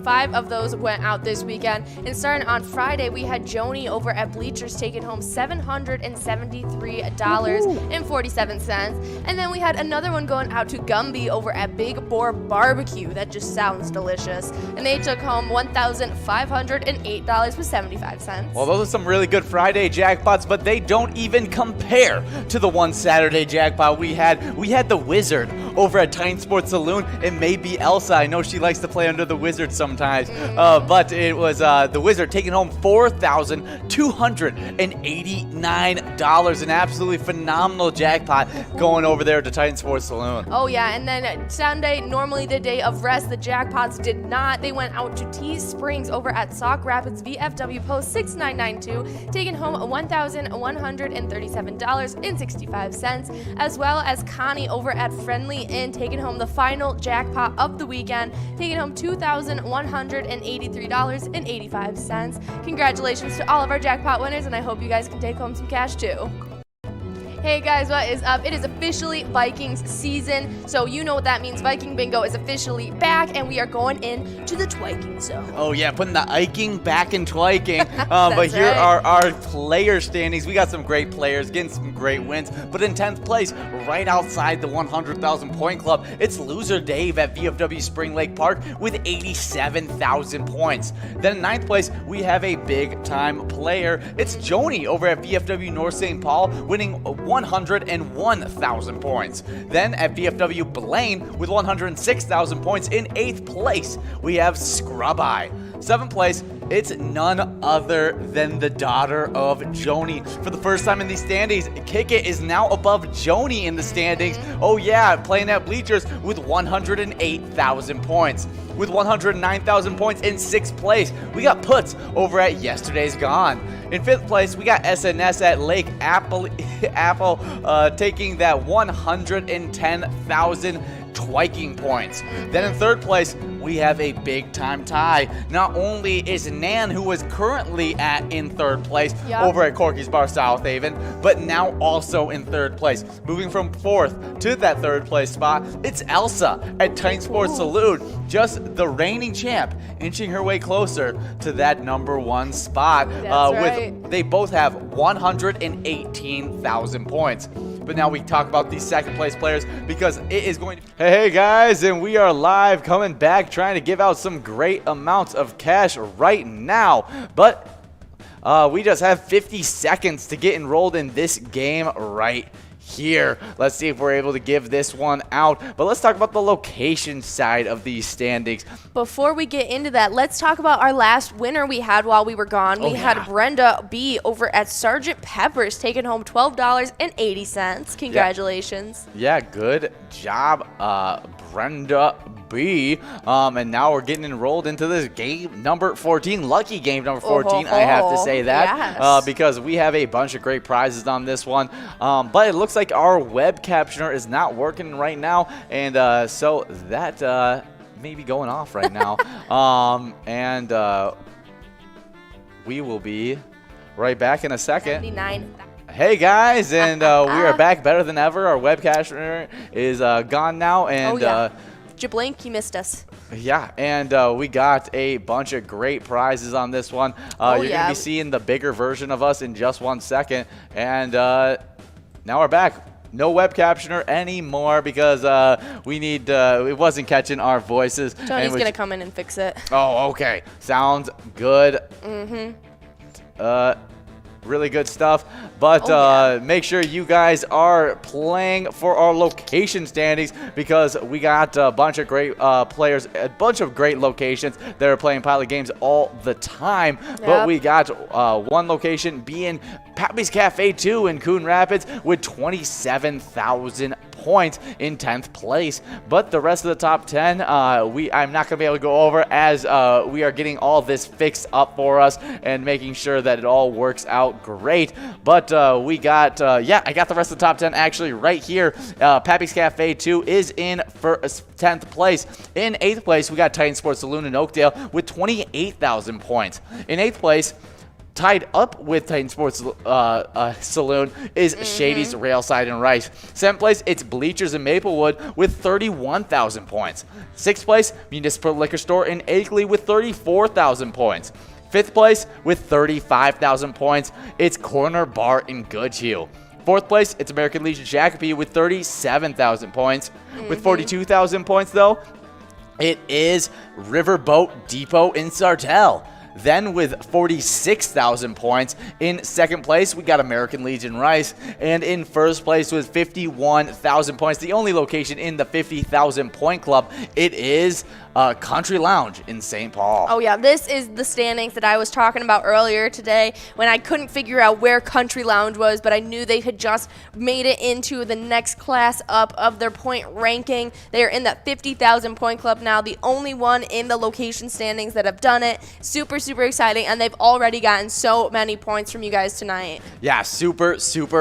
5 of those went out this weekend. And starting on Friday, we had Joni over at Bleachers taking home $773.47. And then we had another one going out to Gumby over at Big Boar Barbecue. That just sounds delicious. And they took home $1,508.75. Well, those are some really good Friday jackpots, but they don't even compare to the one Saturday jackpot we had. We had the Wizard over at Titan Sports Saloon, and maybe Elsa. I know she likes to play under the Wizard sometimes, but it was the Wizard taking home $4,289. An absolutely phenomenal jackpot going over there to Titan Sports Saloon. Oh yeah, and then Sunday, normally the day of rest, the jackpots did not. They went out to T Springs over at Sauk Rapids VFW Post 6992, taking home $1,137.65, as well as Connie over at Friendly Inn taking home the final jackpot of the weekend, taking home $2,183.85. Congratulations to all of our jackpot winners, and I hope you guys can take home some cash too. Hey guys, what is up? It is officially Vikings season, so you know what that means. Viking Bingo is officially back, and we are going into the Twiking zone. Oh yeah, putting the Iking back in Twiking. But here are our player standings. We got some great players getting some great wins. But in 10th place, right outside the 100,000 point club, it's loser Dave at VFW Spring Lake Park with 87,000 points. Then in 9th place, we have a big time player. It's Joni over at VFW North St. Paul, winning 101,000 points. Then at VFW Blaine with 106,000 points in 8th place, we have Scrub Eye. 7th place, it's none other than the daughter of Joni. For the first time in these standings, Kick It is now above Joni in the standings. Oh yeah, playing at Bleachers with 108,000 points. With 109,000 points in 6th place, we got Puts over at Yesterday's Gone. In 5th place, we got SNS at Lake Apple taking that 110,000 Twiking points. Then in 3rd place, we have a big time tie. Not only is Nan, who was currently in 3rd place over at Corky's Bar South Haven, but now also in 3rd place. Moving from 4th to that 3rd place spot, it's Elsa at Titan Sports Saloon, just the reigning champ, inching her way closer to that number 1 spot. They both have 118,000 points. But now we talk about these 2nd place players, because it is going to... Hey guys, and we are live, coming back, trying to give out some great amounts of cash right now. But we just have 50 seconds to get enrolled in this game right here. Let's see if we're able to give this one out. But let's talk about the location side of these standings. Before we get into that, let's talk about our last winner we had while we were gone. We had Brenda B over at Sergeant Pepper's taking home $12.80. Congratulations. Yeah, good job, Brenda B. And now we're getting enrolled into this game number 14, lucky game number 14. I have to say that, because we have a bunch of great prizes on this one. But it looks like our web captioner is not working right now, and so that may be going off right now. And we will be right back in a second. 79. Hey guys, and we are back better than ever. Our web captioner is gone now, and Jablink, you missed us. Yeah, and we got a bunch of great prizes on this one. You're going to be seeing the bigger version of us in just 1 second. And now we're back. No web captioner anymore, because we need, it wasn't catching our voices. Tony's going to come in and fix it. Oh, okay. Sounds good. really good stuff. But make sure you guys are playing for our location standings because we got a bunch of great players, a bunch of great locations that are playing Pilot games all the time. Yep. But we got one location being Pappy's Cafe 2 in Coon Rapids with 27,000 points in 10th place. But the rest of the top 10, I'm not going to be able to go over as we are getting all this fixed up for us and making sure that it all works out great. But we got, I got the rest of the top 10 actually right here. Pappy's Cafe 2 is in first 10th place. In 8th place, we got Titan Sports Saloon in Oakdale with 28,000 points. In 8th place, tied up with Titan Sports Saloon is Shady's Railside and Rice. 7th place, it's Bleachers in Maplewood with 31,000 points. 6th place, Municipal Liquor Store in Akeley with 34,000 points. 5th place with 35,000 points, it's Corner Bar in Goodhue. 4th place, it's American Legion Shakopee with 37,000 points. With 42,000 points, though, it is Riverboat Depot in Sartell. Then with 46,000 points, in second place, we got American Legion Rice. And in first place with 51,000 points, the only location in the 50,000 point club, it is Country Lounge in St. Paul. Oh, yeah. This is the standings that I was talking about earlier today when I couldn't figure out where Country Lounge was, but I knew they had just made it into the next class up of their point ranking. They are in that 50,000 point club now, the only one in the location standings that have done it. Super exciting, and they've already gotten so many points from you guys tonight. Yeah, super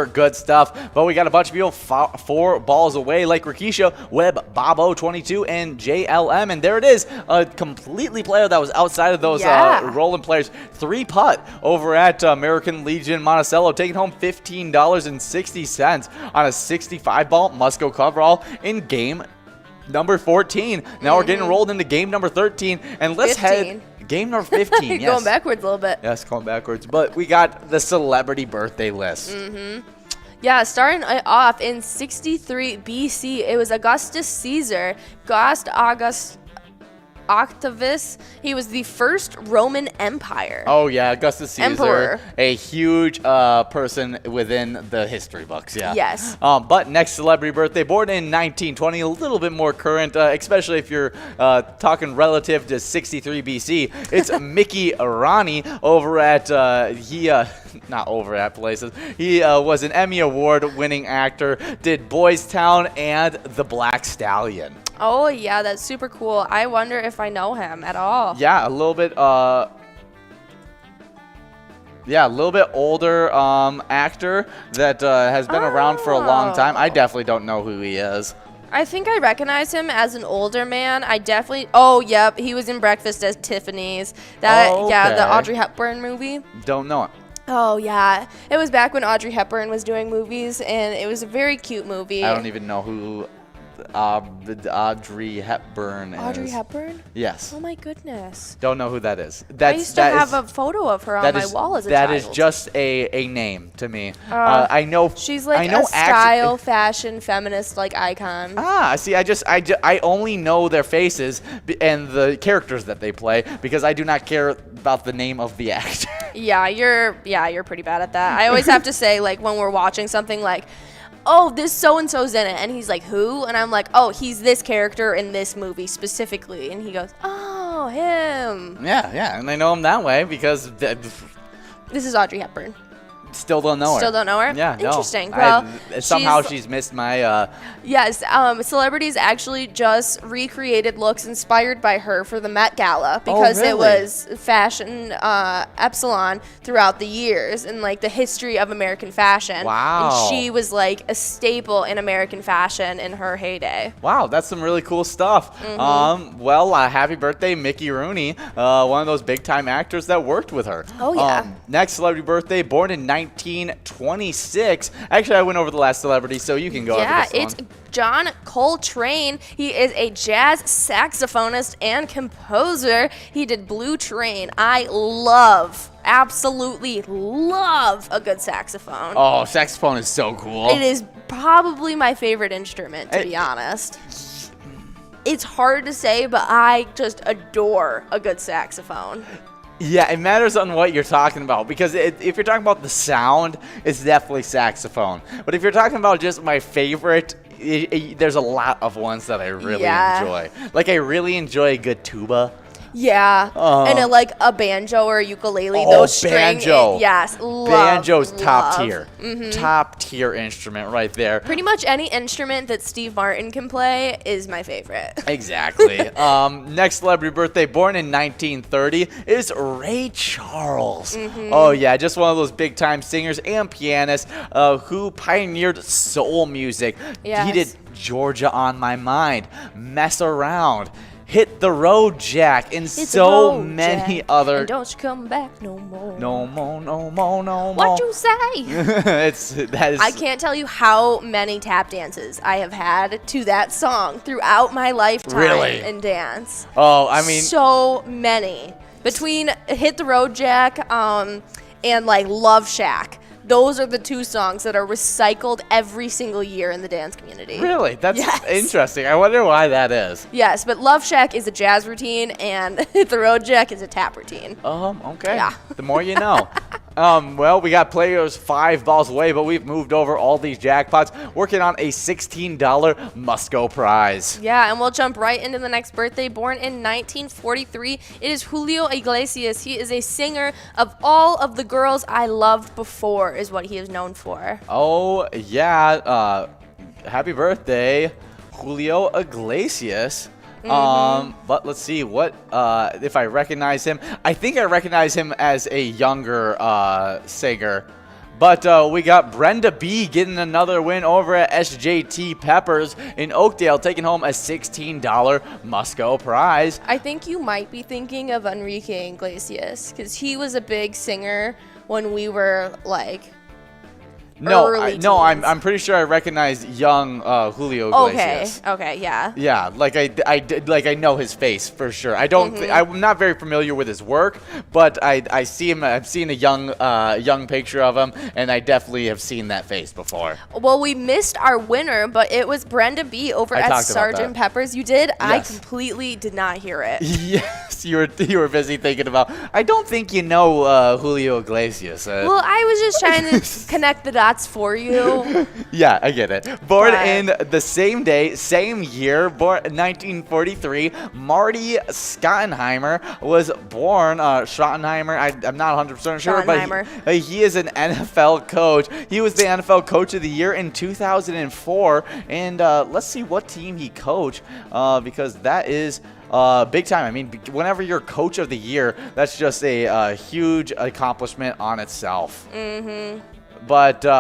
good stuff. But we got a bunch of people 4 balls away, like Rikisha, Webb, Bobo22, and JLM. And there it is, a completely player that was outside of those rolling players. 3-putt over at American Legion Monticello, taking home $15.60 on a 65-ball Musco coverall in game number 14. Now we're getting rolled into game number 13, and let's 15. head game number 15. Yes. Going backwards a little bit. Yes, going backwards. But we got the celebrity birthday list. Yeah, starting off in 63 BC, it was Augustus Caesar, Octavius. He was the first Roman Empire. Oh, yeah, Augustus Caesar. Emperor. A huge person within the history books, yeah. Yes. But next celebrity birthday, born in 1920, a little bit more current, especially if you're talking relative to 63 BC. It's Mickey Ronnie over at, not over at places. He was an Emmy Award-winning actor, did Boys Town and The Black Stallion. Oh, yeah, that's super cool. I wonder if I know him at all. Yeah, a little bit older actor that has been around for a long time. I definitely don't know who he is. I think I recognize him as an older man. I definitely... Oh, yep, he was in Breakfast at Tiffany's. Yeah, the Audrey Hepburn movie. Don't know it. Oh, yeah. It was back when Audrey Hepburn was doing movies, and it was a very cute movie. I don't even know who Audrey Hepburn is. Audrey Hepburn? Yes. Oh, my goodness. Don't know who that is. I used to have a photo of her on my wall as a child. That is just a name to me. I know. She's like a style, fashion, feminist icon. See, I only know their faces and the characters that they play because I do not care about the name of the actor. Yeah, you're pretty bad at that. I always have to say, like, when we're watching something, like, oh, this so-and-so's in it. And he's like, who? And I'm like, oh, he's this character in this movie specifically. And he goes, oh, him. Yeah. And I know him that way because... This is Audrey Hepburn. Still don't know her. Still don't know her? Yeah, Interesting. No. Well, somehow she's missed my... Yes, celebrities actually just recreated looks inspired by her for the Met Gala because it was fashion epsilon throughout the years and like the history of American fashion. Wow. And she was like a staple in American fashion in her heyday. Wow, that's some really cool stuff. Well, happy birthday, Mickey Rooney, one of those big-time actors that worked with her. Oh, yeah. Next celebrity birthday, born in 1926. Actually, I went over the last celebrity, so you can go over this one. Yeah, it's John Coltrane. He is a jazz saxophonist and composer. He did Blue Train. I absolutely love a good saxophone. Oh, saxophone is so cool. It is probably my favorite instrument, to be honest. It's hard to say, but I just adore a good saxophone. Yeah, it matters on what you're talking about, because if you're talking about the sound, it's definitely saxophone. But if you're talking about just my favorite, there's a lot of ones that I really enjoy. Like, I really enjoy a good tuba. Yeah, and a banjo or a ukulele. Oh, those banjo. Yes, Banjo's top tier. Top tier instrument right there. Pretty much any instrument that Steve Martin can play is my favorite. Exactly. Next celebrity birthday, born in 1930, is Ray Charles. Oh, yeah, just one of those big-time singers and pianists who pioneered soul music. Yes. He did Georgia on My Mind, Mess Around, Hit the Road Jack, and so many other. And don't you come back no more. No more, no more, no more. What you say? I can't tell you how many tap dances I have had to that song throughout my lifetime in dance. Oh, I mean, so many. Between Hit the Road Jack and Love Shack. Those are the two songs that are recycled every single year in the dance community. Really? That's interesting. I wonder why that is. Yes, but Love Shack is a jazz routine, and Hit the Road Jack is a tap routine. Okay. Yeah. The more you know. Well, we got players 5 balls away, but we've moved over all these jackpots, working on a $16 must-go prize. Yeah, and we'll jump right into the next birthday. Born in 1943, it is Julio Iglesias. He is a singer of All of the Girls I Loved Before, is what he is known for. Oh, yeah. Happy birthday, Julio Iglesias. But let's see what if I recognize him. I think I recognize him as a younger singer. But we got Brenda B getting another win over at SJT Peppers in Oakdale, taking home a $16 must-go prize. I think you might be thinking of Enrique Iglesias, because he was a big singer when we were No, I'm pretty sure I recognize young Julio Iglesias. Okay, yeah. Yeah, I know his face for sure. I don't. I'm not very familiar with his work, but I see him. I've seen a young picture of him, and I definitely have seen that face before. Well, we missed our winner, but it was Brenda B over at Sgt. Pepper's. You did? Yes. I completely did not hear it. Yes, you were busy thinking about. I don't think you know Julio Iglesias. Well, I was just trying to connect the dots for you. Yeah, I get it. Born in the same day, same year, born in 1943, Marty Schottenheimer was born. Schottenheimer, I'm not 100% sure, but he is an NFL coach. He was the NFL Coach of the Year in 2004, and let's see what team he coached, because that is big time. I mean, whenever you're Coach of the Year, that's just a huge accomplishment on itself. But he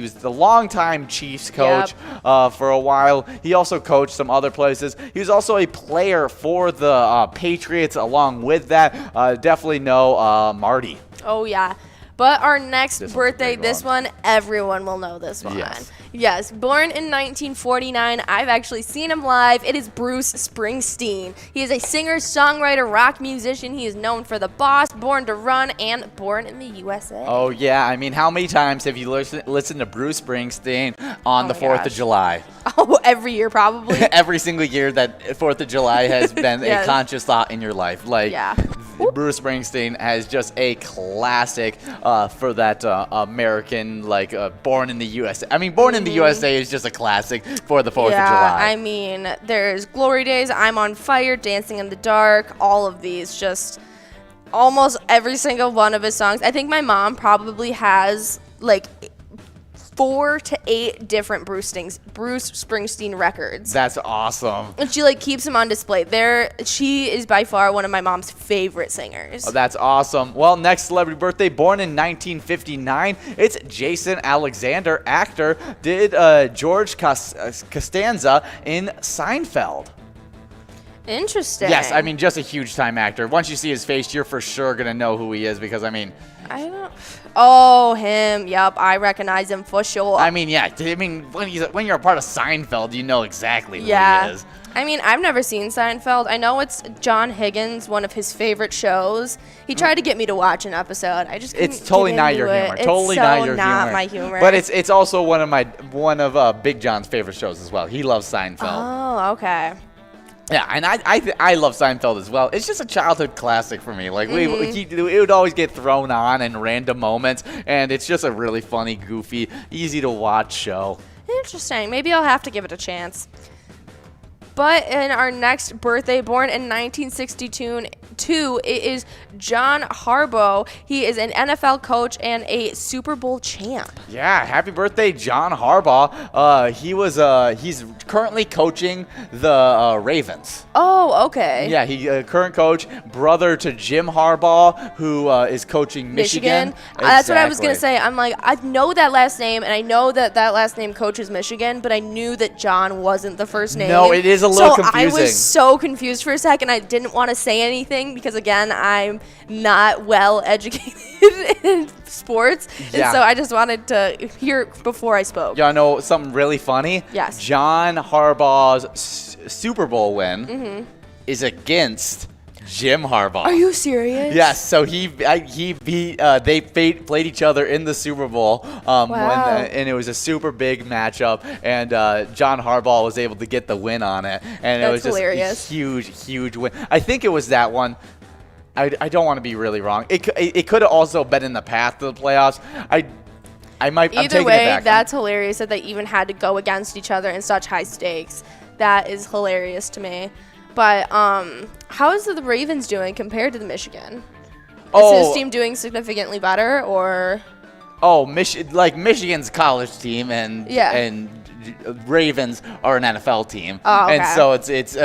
was the longtime Chiefs coach for a while. He also coached some other places. He was also a player for the Patriots. Along with that, definitely know Marty. Oh yeah. But our next birthday, this one, everyone will know this one. Yes, born in 1949. I've actually seen him live. It is Bruce Springsteen. He is a singer, songwriter, rock musician. He is known for The Boss, Born to Run, and Born in the USA. Oh, yeah. I mean, how many times have you listened to Bruce Springsteen on the 4th of July? Oh, every year, probably. Every single year that 4th of July has been a conscious thought in your life. Bruce Springsteen has just a classic for that American, Born in the USA. I mean, Born in the USA is just a classic for the 4th of July. I mean, there's Glory Days, I'm on Fire, Dancing in the Dark, all of these, just almost every single one of his songs. I think my mom probably has, 4 to 8 different Bruce Springsteen records. That's awesome. And she keeps them on display. She is by far one of my mom's favorite singers. Oh, that's awesome. Well, next celebrity birthday, born in 1959, it's Jason Alexander, actor, did George Costanza in Seinfeld. Interesting. Yes, I mean, just a huge time actor. Once you see his face, you're for sure going to know who he is because, I mean... Oh, him. Yep, I recognize him for sure. I mean, yeah. I mean, when you're a part of Seinfeld, you know exactly who he is. I mean, I've never seen Seinfeld. I know it's John Higgins, one of his favorite shows. He tried to get me to watch an episode. I just couldn't It's totally get not into your it. humor. It's Totally so not your not my humor. But it's also one of Big John's favorite shows as well. He loves Seinfeld. Oh, okay. Yeah, and I love Seinfeld as well. It's just a childhood classic for me. Like it would always get thrown on in random moments, and it's just a really funny, goofy, easy to watch show. Interesting. Maybe I'll have to give it a chance. But in our next birthday, born in 1962, it is John Harbaugh. He is an NFL coach and a Super Bowl champ. Yeah, happy birthday, John Harbaugh. He's currently coaching the Ravens. Oh, okay. Yeah, he current coach, brother to Jim Harbaugh, who is coaching Michigan. That's what I was gonna say. I'm like, I know that last name, and I know that last name coaches Michigan, but I knew that John wasn't the first name. No, it is a little confusing. I was so confused for a second. I didn't want to say anything because, again, I'm not well educated in sports, and so I just wanted to hear before I spoke. Y'all know something really funny? Yes. John Harbaugh's Super Bowl win is against Jim Harbaugh. Are you serious? Yes. So they played each other in the Super Bowl, and it was a super big matchup, and John Harbaugh was able to get the win on it, and it was just hilarious. a huge win. I think it was that one. I don't want to be really wrong. It could have also been in the path to the playoffs. Either way, that's hilarious that they even had to go against each other in such high stakes. That is hilarious to me. But how is the Ravens doing compared to the Michigan? Is his team doing significantly better, or? Oh, Michigan's a college team, and Ravens are an NFL team. Oh, okay. And so it's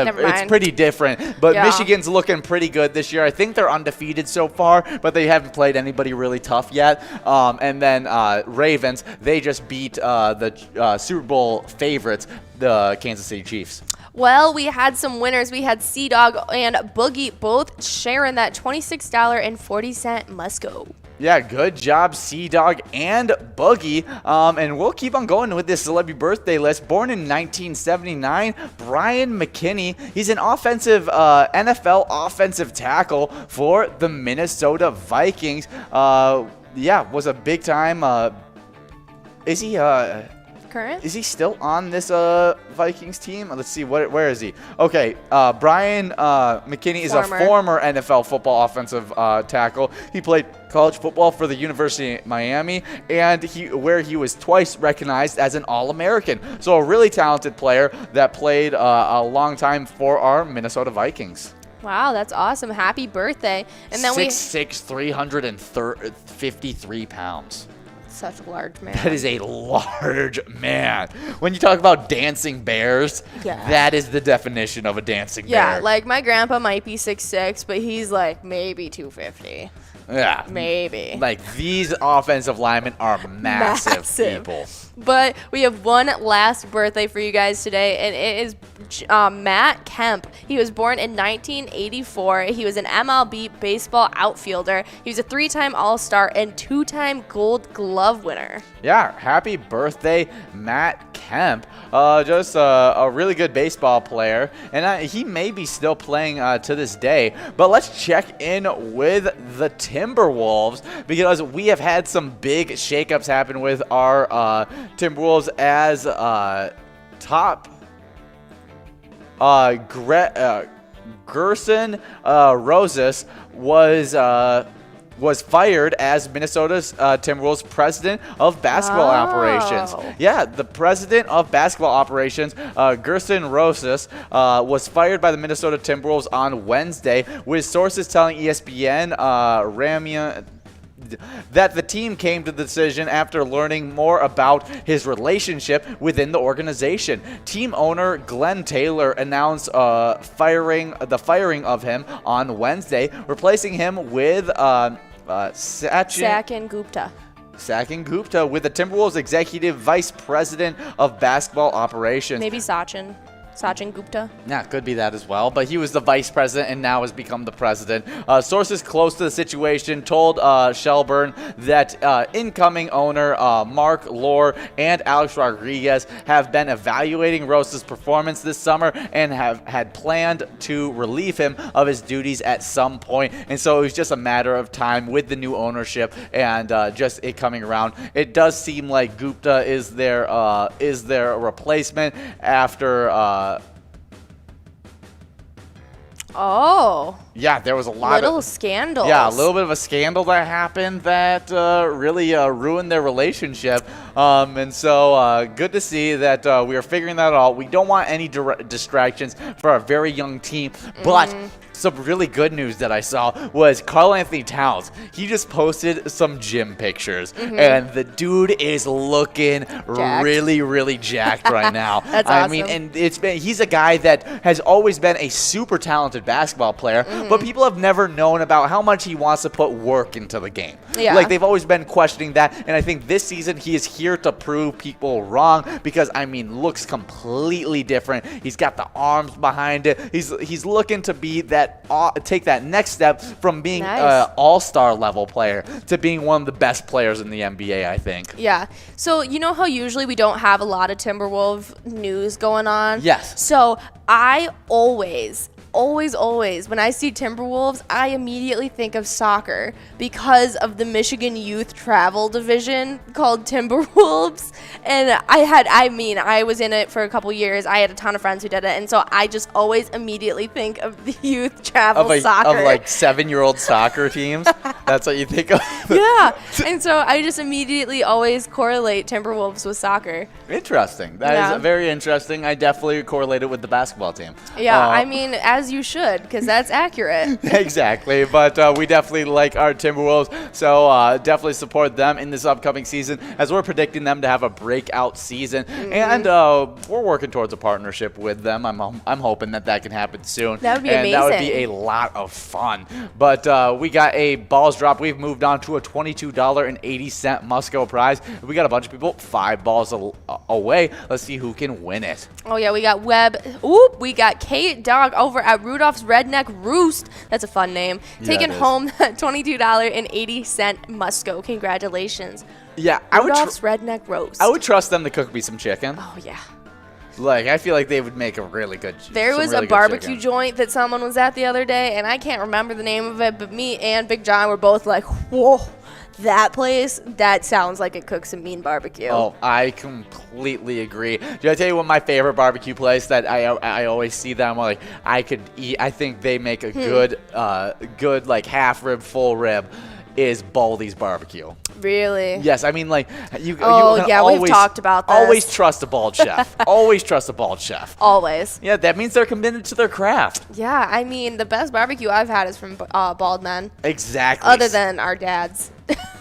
pretty different. But Michigan's looking pretty good this year. I think they're undefeated so far, but they haven't played anybody really tough yet. And then Ravens, they just beat the Super Bowl favorites, the Kansas City Chiefs. Well, we had some winners. We had Sea-Dog and Boogie both sharing that $26.40 must-go. Yeah, good job, Sea-Dog and Boogie. And we'll keep on going with this celebrity birthday list. Born in 1979, Brian McKinney. He's an NFL offensive tackle for the Minnesota Vikings. Was a big time. Is he current? Is he still on this Vikings team? Let's see, where is he? Okay, Brian McKinney is a former NFL football offensive tackle. He played college football for the University of Miami, and where he was twice recognized as an All-American. So a really talented player that played a long time for our Minnesota Vikings. Wow, that's awesome. Happy birthday. And then 6'6", 353 pounds. Such a large man. That is a large man. When you talk about dancing bears, that is the definition of a dancing bear. Yeah, like my grandpa might be 6'6", but he's like maybe 250. Yeah. Maybe. Like these offensive linemen are massive people. But we have one last birthday for you guys today, and it is Matt Kemp. He was born in 1984. He was an MLB baseball outfielder. He was a 3-time All-Star and 2-time Gold Glove winner. Yeah, happy birthday, Matt Kemp. Just a really good baseball player, and he may be still playing to this day. But let's check in with the Timberwolves, because we have had some big shakeups happen with our Timberwolves as top Gerson Rosas was fired as Minnesota's Timberwolves president of basketball operations. Yeah, the president of basketball operations, Gerson Rosas, was fired by the Minnesota Timberwolves on Wednesday, with sources telling ESPN that the team came to the decision after learning more about his relationship within the organization. Team owner Glenn Taylor announced the firing of him on Wednesday, replacing him with Sachin Gupta. Sachin Gupta with the Timberwolves executive vice president of basketball operations. Maybe Sachin Gupta. Yeah, could be that as well. But he was the vice president and now has become the president. Sources close to the situation told Shelburne that incoming owner Mark Lohr and Alex Rodriguez have been evaluating Rosa's performance this summer and had planned to relieve him of his duties at some point. And so it was just a matter of time with the new ownership and just it coming around. It does seem like Gupta is their replacement after Oh. Yeah, there was a lot little of scandals. Yeah, a little bit of a scandal that happened that really ruined their relationship. And so good to see that we are figuring that out. We don't want any distractions for a very young team, but some really good news that I saw was Karl Anthony Towns. He just posted some gym pictures, and the dude is looking really, really jacked right now. That's I awesome. mean, and he's a guy that has always been a super talented basketball player, but people have never known about how much he wants to put work into the game. Yeah. Like, they've always been questioning that, and I think this season he is here to prove people wrong because, I mean, looks completely different. He's got the arms behind it. He's looking to be that take that next step from being an all-star level player to being one of the best players in the NBA, I think. Yeah. So you know how usually we don't have a lot of Timberwolves news going on? Yes. So I always, when I see Timberwolves, I immediately think of soccer because of the Michigan Youth Travel Division called Timberwolves. And I was in it for a couple years. I had a ton of friends who did it. And so I just always immediately think of the youth travel soccer. Of like 7-year-old soccer teams? That's what you think of? Yeah. And so I just immediately always correlate Timberwolves with soccer. Interesting. That is very interesting. I definitely correlate it with the basketball team. Yeah, I mean, as you should, because that's accurate. Exactly, but we definitely like our Timberwolves, so definitely support them in this upcoming season as we're predicting them to have a breakout season, and we're working towards a partnership with them. I'm hoping that can happen soon. That would be amazing. That would be a lot of fun. But we got a balls drop. We've moved on to a $22.80 must-go prize. We got a bunch of people 5 balls away. Let's see who can win it. Oh, yeah, we got Webb. We got Kate Dog over at Rudolph's Redneck Roost. That's a fun name. Taking home that $22.80 must-go. Congratulations. Yeah, Rudolph's Redneck Roast. I would trust them to cook me some chicken. Oh, yeah. Like, I feel like they would make a really good There was a barbecue joint that someone was at the other day, and I can't remember the name of it, but me and Big John were both like, whoa, that place, that sounds like it cooks some mean barbecue. Oh, I completely agree. Did I tell you what my favorite barbecue place that I always see them like I could eat? I think they make a good like half rib, full rib. Is Baldy's Barbecue. Really? Yes, I mean, like, you we've always, talked about this. Always trust a bald chef. Always trust a bald chef. Always. Yeah, that means they're committed to their craft. Yeah, I mean, the best barbecue I've had is from bald men. Exactly. Other than our dads.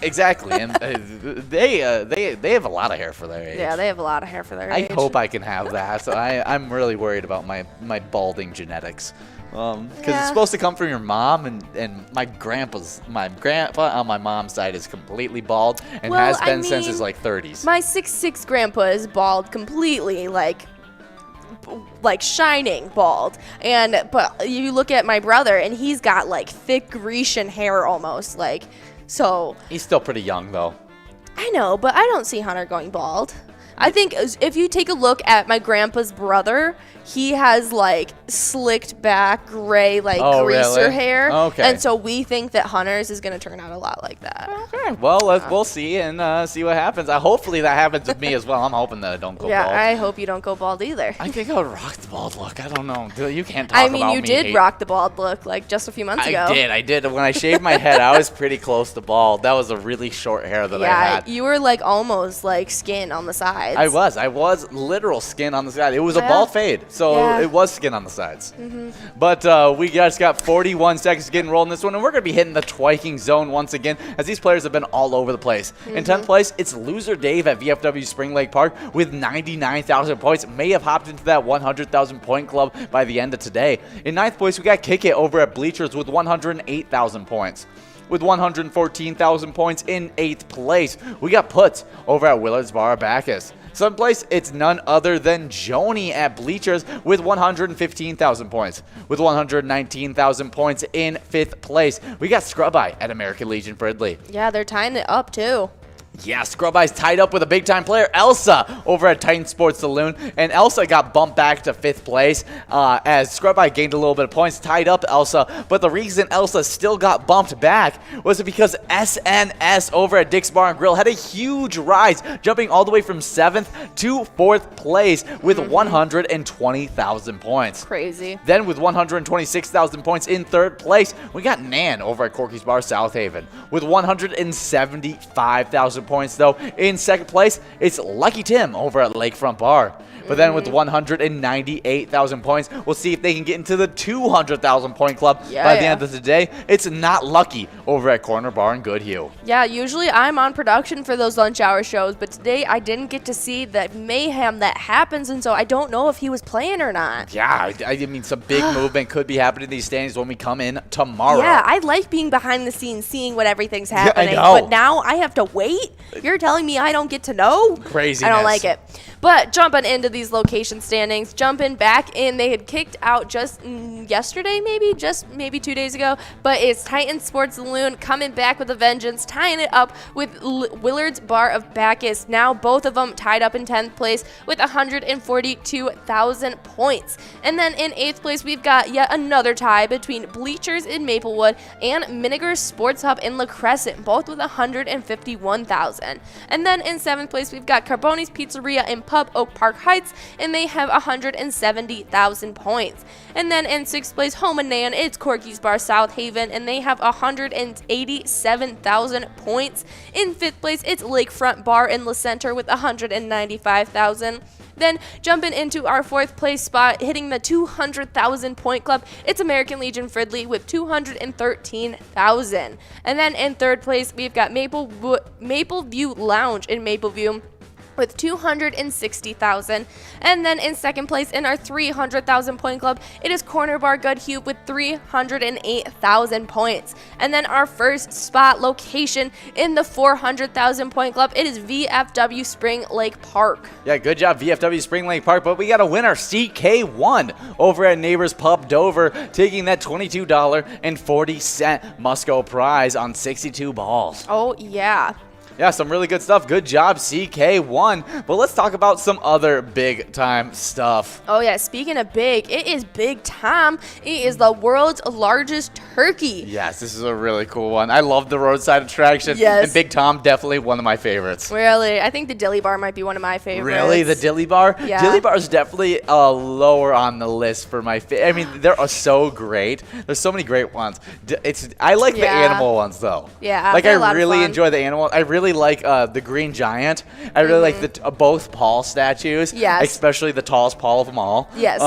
Exactly, and they have a lot of hair for their age. Yeah, they have a lot of hair for their age. I hope I can have that. So I'm really worried about my balding genetics. Because it's supposed to come from your mom, and my grandpa on my mom's side is completely bald and has been since his like 30s. My 6'6" grandpa is bald completely, like shining bald, but you look at my brother and he's got like thick Grecian hair almost, like, so. He's still pretty young though. I know, but I don't see Hunter going bald. I think if you take a look at my grandpa's brother, he has like slicked back gray greaser hair. Okay. And so we think that Hunter's is going to turn out a lot like that. Okay. Well, we'll see and see what happens. Hopefully that happens with me as well. I'm hoping that I don't go bald. Yeah, I hope you don't go bald either. I think I would rock the bald look. I don't know. You can't talk about me. I mean, you did rock the bald look like just a few months ago. I did. When I shaved my head, I was pretty close to bald. That was a really short hair that I had. Yeah, you were like almost like skin on the sides. I was literal skin on the side. It was a bald fade, so it was skin on the sides. But we just got 41 seconds to get enrolled in this one, and we're going to be hitting the twiking zone once again, as these players have been all over the place. In 10th place, it's Loser Dave at VFW Spring Lake Park with 99,000 points. May have hopped into that 100,000 point club by the end of today. In 9th place, we got Kick It over at Bleachers with 108,000 points. With 114,000 points in 8th place, we got Puts over at Willard's Bar Bacchus. 7th place, it's none other than Joni at Bleachers with 115,000 points. With 119,000 points in 5th place, we got Scrub Eye at American Legion Fridley. Yeah, they're tying it up too. Yeah, Scrub Eyes tied up with a big-time player, Elsa, over at Titan Sports Saloon. And Elsa got bumped back to 5th place as Scrub Eye gained a little bit of points, tied up Elsa. But the reason Elsa still got bumped back was because SNS over at Dick's Bar and Grill had a huge rise, jumping all the way from 7th to 4th place with 120,000 points. Crazy. Then with 126,000 points in 3rd place, we got Nan over at Corky's Bar South Haven with 175,000 points, though. In 2nd place, it's Lucky Tim over at Lakefront Bar. But then with 198,000 points, we'll see if they can get into the 200,000 point club by the end of the day. It's not Lucky over at Corner Bar in Goodhue. Yeah, usually I'm on production for those lunch hour shows, but today I didn't get to see the mayhem that happens, and so I don't know if he was playing or not. Yeah, I mean, some big movement could be happening in these standings when we come in tomorrow. Yeah, I like being behind the scenes, seeing what everything's happening. I know. But now I have to wait? You're telling me I don't get to know? Craziness. I don't like it. But jumping into these location standings, jumping back in, they had kicked out just yesterday, maybe 2 days ago. But it's Titan Sports Saloon coming back with a vengeance, tying it up with Willard's Bar of Bacchus. Now both of them tied up in 10th place with 142,000 points. And then in 8th place, we've got yet another tie between Bleachers in Maplewood and Miniger Sports Hub in La Crescent, both with 151,000. And then in 7th place, we've got Carboni's Pizzeria in Pub Oak Park Heights, and they have 170,000 points. And then in 6th place, Home and Nan, it's Corky's Bar South Haven, and they have 187,000 points. In 5th place, it's Lakefront Bar in La Center with 195,000. Then jumping into our 4th place spot, hitting the 200,000 point club, it's American Legion Fridley with 213,000. And then in 3rd place, we've got Mapleview Lounge in Mapleview with 260,000. And then in 2nd place in our 300,000 point club, it is Corner Bar Goodhue with 308,000 points. And then our first spot location in the 400,000 point club, it is VFW Spring Lake Park. Yeah, good job, VFW Spring Lake Park. But we got a winner, CK1 over at Neighbors Pub Dover, taking that $22.40 Musco prize on 62 balls. Oh, yeah. Yeah, some really good stuff. Good job, CK1. But let's talk about some other big-time stuff. Oh, yeah. Speaking of big, it is Big Tom. It is the world's largest turkey. Yes, this is a really cool one. I love the roadside attraction. Yes. And Big Tom, definitely one of my favorites. Really? I think the Dilly Bar might be one of my favorites. Really? The Dilly Bar? Yeah. Dilly Bar is definitely lower on the list for my favorite. I mean, they're so great. There's so many great ones. I like the animal ones, though. Yeah. Like, I really enjoy the animal. I really like the Green Giant. I really like the both Paul statues. Yes. Especially the tallest Paul of them all. Yes.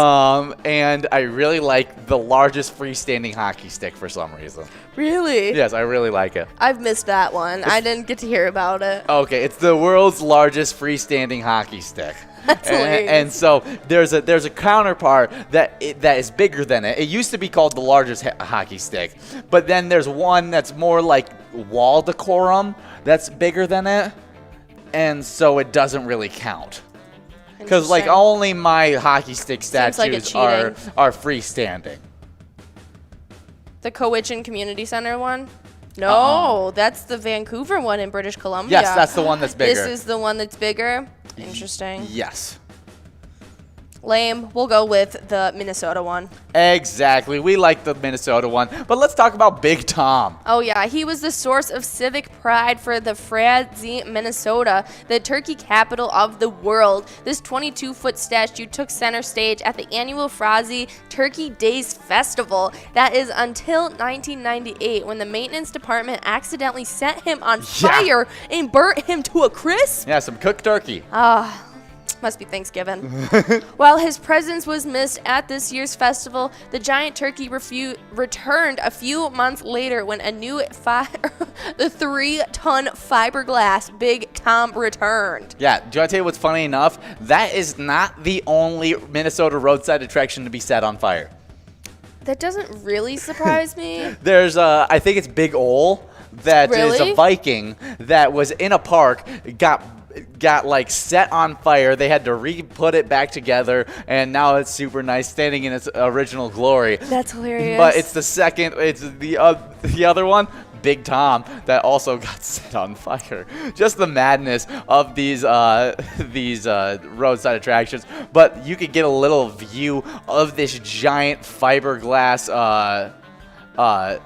And I really like the largest freestanding hockey stick for some reason. Really? Yes, I really like it. I've missed that one. I didn't get to hear about it. Okay, it's the world's largest freestanding hockey stick. That's hilarious. And so there's a counterpart that is bigger than it. It used to be called the largest hockey stick, but then there's one that's more like wall decorum that's bigger than it, and so it doesn't really count. Because like only my hockey stick statues are freestanding. The Cowichan Community Center one? No, that's the Vancouver one in British Columbia. Yes, that's the one that's bigger. This is the one that's bigger. Interesting. Yes. Lame. We'll go with the Minnesota one. Exactly. We like the Minnesota one. But let's talk about Big Tom. Oh, yeah. He was the source of civic pride for the Frazee, Minnesota, the turkey capital of the world. This 22-foot statue took center stage at the annual Frazee Turkey Days Festival. That is until 1998, when the maintenance department accidentally set him on fire and burnt him to a crisp. Yeah, some cooked turkey. Must be Thanksgiving. While his presence was missed at this year's festival, the giant turkey returned a few months later when a new the 3-ton fiberglass Big Tom returned. Yeah, do you want to tell you what's funny enough? That is not the only Minnesota roadside attraction to be set on fire. That doesn't really surprise me. There's, I think it's Big Ol, that is a Viking that was in a park, got like set on fire. They had to re-put it back together, and now it's super nice, standing in its original glory. That's hilarious. But it's the second. It's the other one. Big Tom that also got set on fire. Just the madness of these roadside attractions. But you could get a little view of this giant fiberglass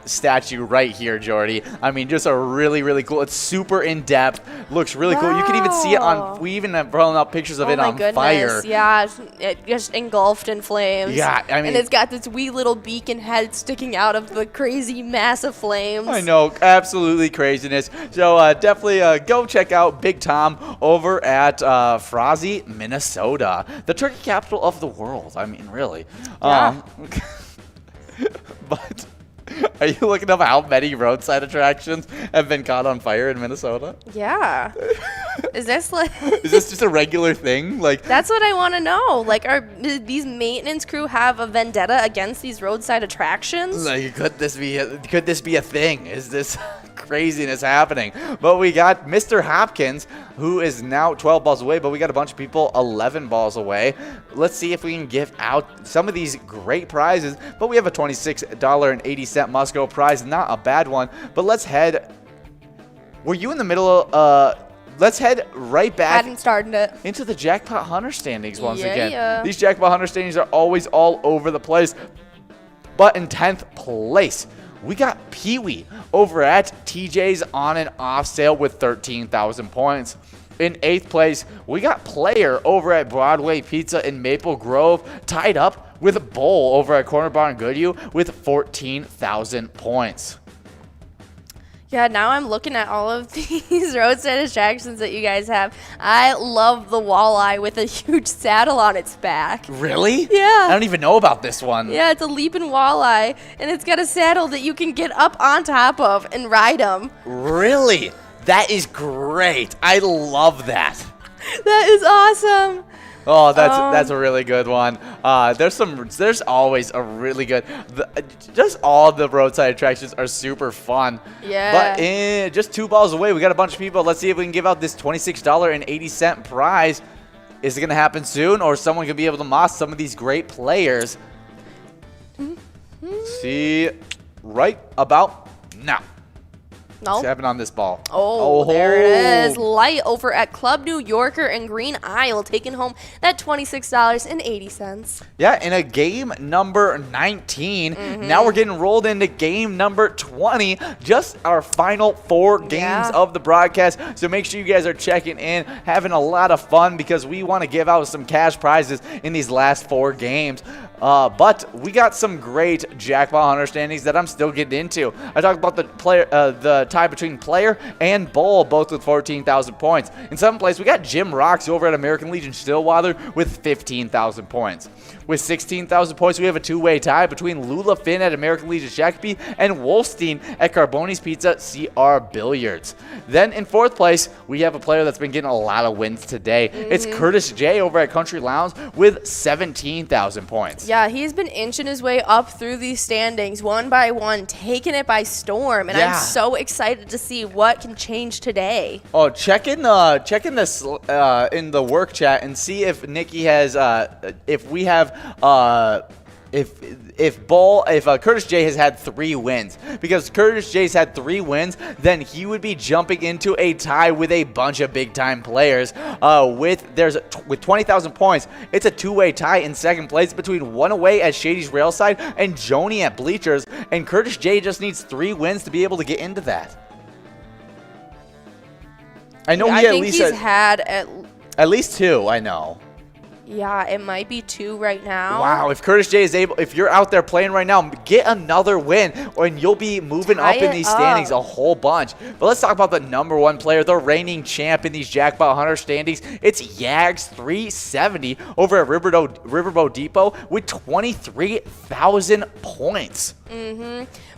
statue right here, Jordy. I mean, just a really, really cool. It's super in depth. Looks really cool. You can even see it on. We even have thrown up pictures of it on fire. Yeah, it just engulfed in flames. Yeah, I mean, and it's got this wee little beak and head sticking out of the crazy massive flames. I know, absolutely craziness. So definitely go check out Big Tom over at Frozzy, Minnesota, the turkey capital of the world. I mean, really. Yeah. But. Are you looking up how many roadside attractions have been caught on fire in Minnesota? Yeah. Is this like? Is this just a regular thing? Like that's what I want to know. Like, these maintenance crew have a vendetta against these roadside attractions? Like, could this be a thing? Is this craziness happening? But we got Mr. Hopkins, who is now 12 balls away, but we got a bunch of people 11 balls away. Let's see if we can give out some of these great prizes. But we have a $26.80 Musco prize, not a bad one. But let's head. Were you in the middle of? Let's head right back Hadn't started it. into the Jackpot Hunter standings once again. Yeah. These Jackpot Hunter standings are always all over the place. But in 10th place, we got Pee-wee over at TJ's on and off sale with 13,000 points. In 8th place, we got Player over at Broadway Pizza in Maple Grove, tied up with Bull over at Corner Bar in Goodhue with 14,000 points. Yeah, now I'm looking at all of these roadside attractions that you guys have. I love the walleye with a huge saddle on its back. Really? Yeah. I don't even know about this one. Yeah, it's a leaping walleye, and it's got a saddle that you can get up on top of and ride them. Really? That is great. I love that. That is awesome. Oh, that's a really good one. There's always a really good. Just all the roadside attractions are super fun. Yeah. But just 2 balls away, we got a bunch of people. Let's see if we can give out this $26.80 prize. Is it gonna happen soon, or someone can be able to moss some of these great players? See, right about now. No. What's happening on this ball? Oh, there it is. Light over at Club New Yorker and Green Isle, taking home that $26.80. Yeah, in a game number 19. Now we're getting rolled into game number 20. Just our final 4 games of the broadcast. So make sure you guys are checking in, having a lot of fun, because we want to give out some cash prizes in these last 4 games. But we got some great Jackpot Hunter standings that I'm still getting into. I talked about the tie between Player and Bull, both with 14,000 points. In 7th place, we got Jim Rocks over at American Legion Stillwater with 15,000 points. With 16,000 points, we have a 2-way tie between Lula Finn at American Legion Shakopee and Wolfstein at Carboni's Pizza CR Billiards. Then in 4th place, we have a player that's been getting a lot of wins today. It's Curtis J over at Country Lounge with 17,000 points. Yeah, he's been inching his way up through these standings one by one, taking it by storm, and I'm so excited to see what can change today. Oh, check in this in the work chat and see if Nikki has if we have if Curtis J has had 3 wins. Because Curtis J's had 3 wins, then he would be jumping into a tie with a bunch of big time players. With 20,000 points, it's a 2-way tie in 2nd place between One Away at Shady's Railside and Joni at Bleachers. And Curtis J just needs 3 wins to be able to get into that. I know I think he's had at least 2. I know. Yeah, it might be 2 right now. Wow, if Curtis J is able, if you're out there playing right now, get another win, and you'll be moving up in these standings a whole bunch. But let's talk about the number 1 player, the reigning champ in these Jackpot Hunter standings. It's Yags 370 over at Riverboat Depot with 23,000 points.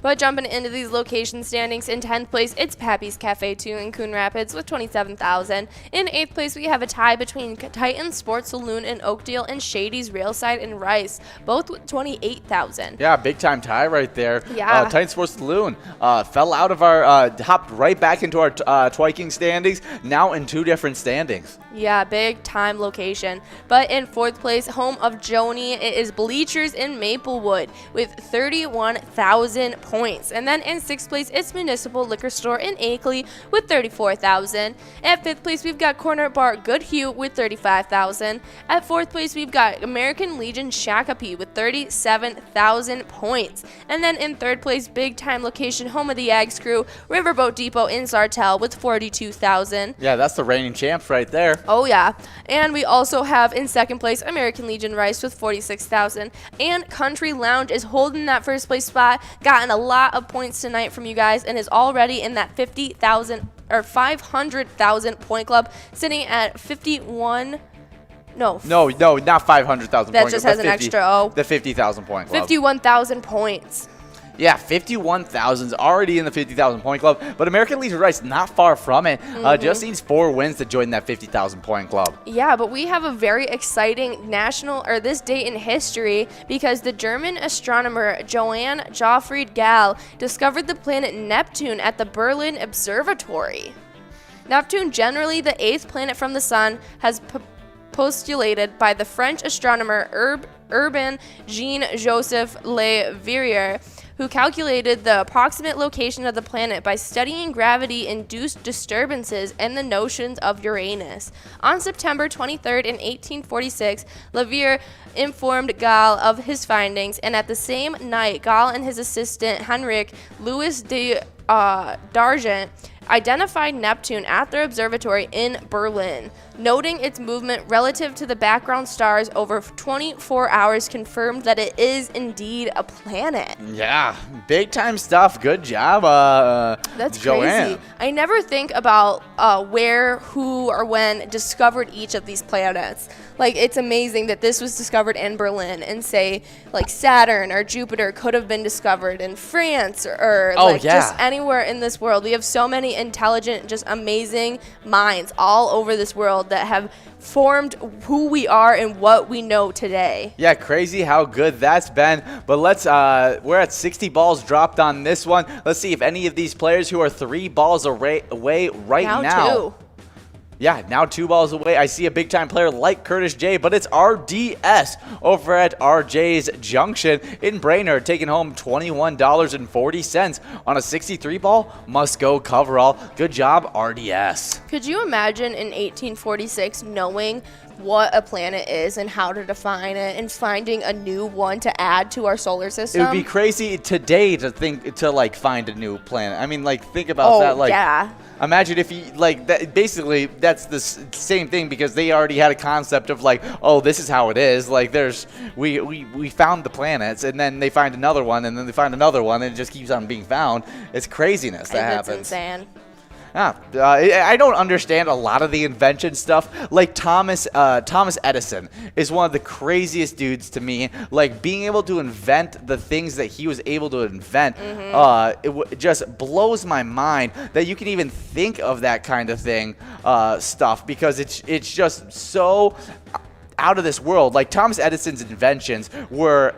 But jumping into these location standings, in 10th place, it's Pappy's Cafe 2 in Coon Rapids with 27,000. In 8th place, we have a tie between Titan Sports Saloon in in Oakdale, and Shady's Railside in Rice, both with 28,000. Yeah, big time tie right there. Yeah. Titan Sports Saloon fell out of our, hopped right back into our Twiking standings, now in 2 different standings. Yeah, big time location. But in 4th place, home of Joni, it is Bleachers in Maplewood with 31,000 points. And then in 6th place, it's Municipal Liquor Store in Akeley with 34,000. At 5th place, we've got Corner Bar Goodhue with 35,000. At 4th place, we've got American Legion Shakopee with 37,000 points. And then in 3rd place, big time location, home of the Ags Crew, Riverboat Depot in Sartell with 42,000. Yeah, that's the reigning champs right there. Oh, yeah. And we also have in 2nd place American Legion Rice with 46,000. And Country Lounge is holding that 1st place spot, gotten a lot of points tonight from you guys, and is already in that 50,000 or 500,000 point club, sitting at 51. No, not 500,000 that point just club, has an extra O. The 50,000 point club. 51,000 points. Yeah, 51,000's already in the 50,000 point club, but American Legion Rice not far from it. Just needs 4 wins to join that 50,000 point club. Yeah, but we have a very exciting this date in history, because the German astronomer Johann Gottfried Galle discovered the planet Neptune at the Berlin Observatory. Neptune, generally the 8th planet from the sun, has postulated by the French astronomer Urbain Jean-Joseph Le Verrier, who calculated the approximate location of the planet by studying gravity-induced disturbances and the notions of Uranus. On September 23rd in 1846, Leverrier informed Galle of his findings, and at the same night, Galle and his assistant Henrik Louis de D'Argent identified Neptune at their observatory in Berlin. Noting its movement relative to the background stars over 24 hours confirmed that it is indeed a planet. Yeah, big time stuff. Good job, That's Joanne. crazy. I never think about where, who, or when discovered each of these planets. Like, it's amazing that this was discovered in Berlin, and say, like, Saturn or Jupiter could have been discovered in France or just anywhere in this world. We have so many intelligent, just amazing minds all over this world that have formed who we are and what we know today. Yeah, crazy how good that's been. But let's we're at 60 balls dropped on this one. Let's see if any of these players who are 3 balls away right now. 2. Yeah, now 2 balls away. I see a big-time player like Curtis J, but it's RDS over at RJ's Junction in Brainerd, taking home $21.40 on a 63 ball must-go coverall. Good job, RDS. Could you imagine in 1846 knowing what a planet is and how to define it, and finding a new one to add to our solar system? It would be crazy today to find a new planet. I mean, think about that. Yeah. Imagine if you, that. Basically, that's the same thing, because they already had a concept of, this is how it is. We found the planets, and then they find another one, and then they find another one, and it just keeps on being found. It's craziness that happens. It's insane. I don't understand a lot of the invention stuff. Like Thomas Edison is one of the craziest dudes to me. Like, being able to invent the things that he was able to invent, it just blows my mind that you can even think of that kind of thing, stuff, because it's just so out of this world. Like, Thomas Edison's inventions were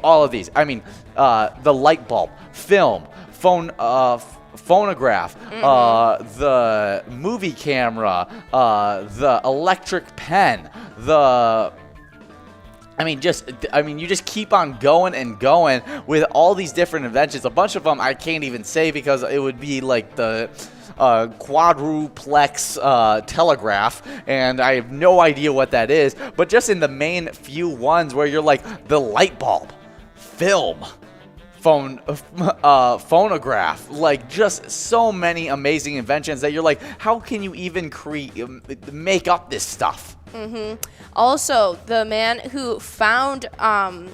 all of these. I mean, the light bulb, film, phonograph, the movie camera, the electric pen, you just keep on going and going with all these different inventions. A bunch of them I can't even say, because it would be like the quadruplex telegraph, and I have no idea what that is. But just in the main few ones where you're like the light bulb, film, phonograph, just so many amazing inventions that you're like, how can you even make up this stuff? Also, the man who found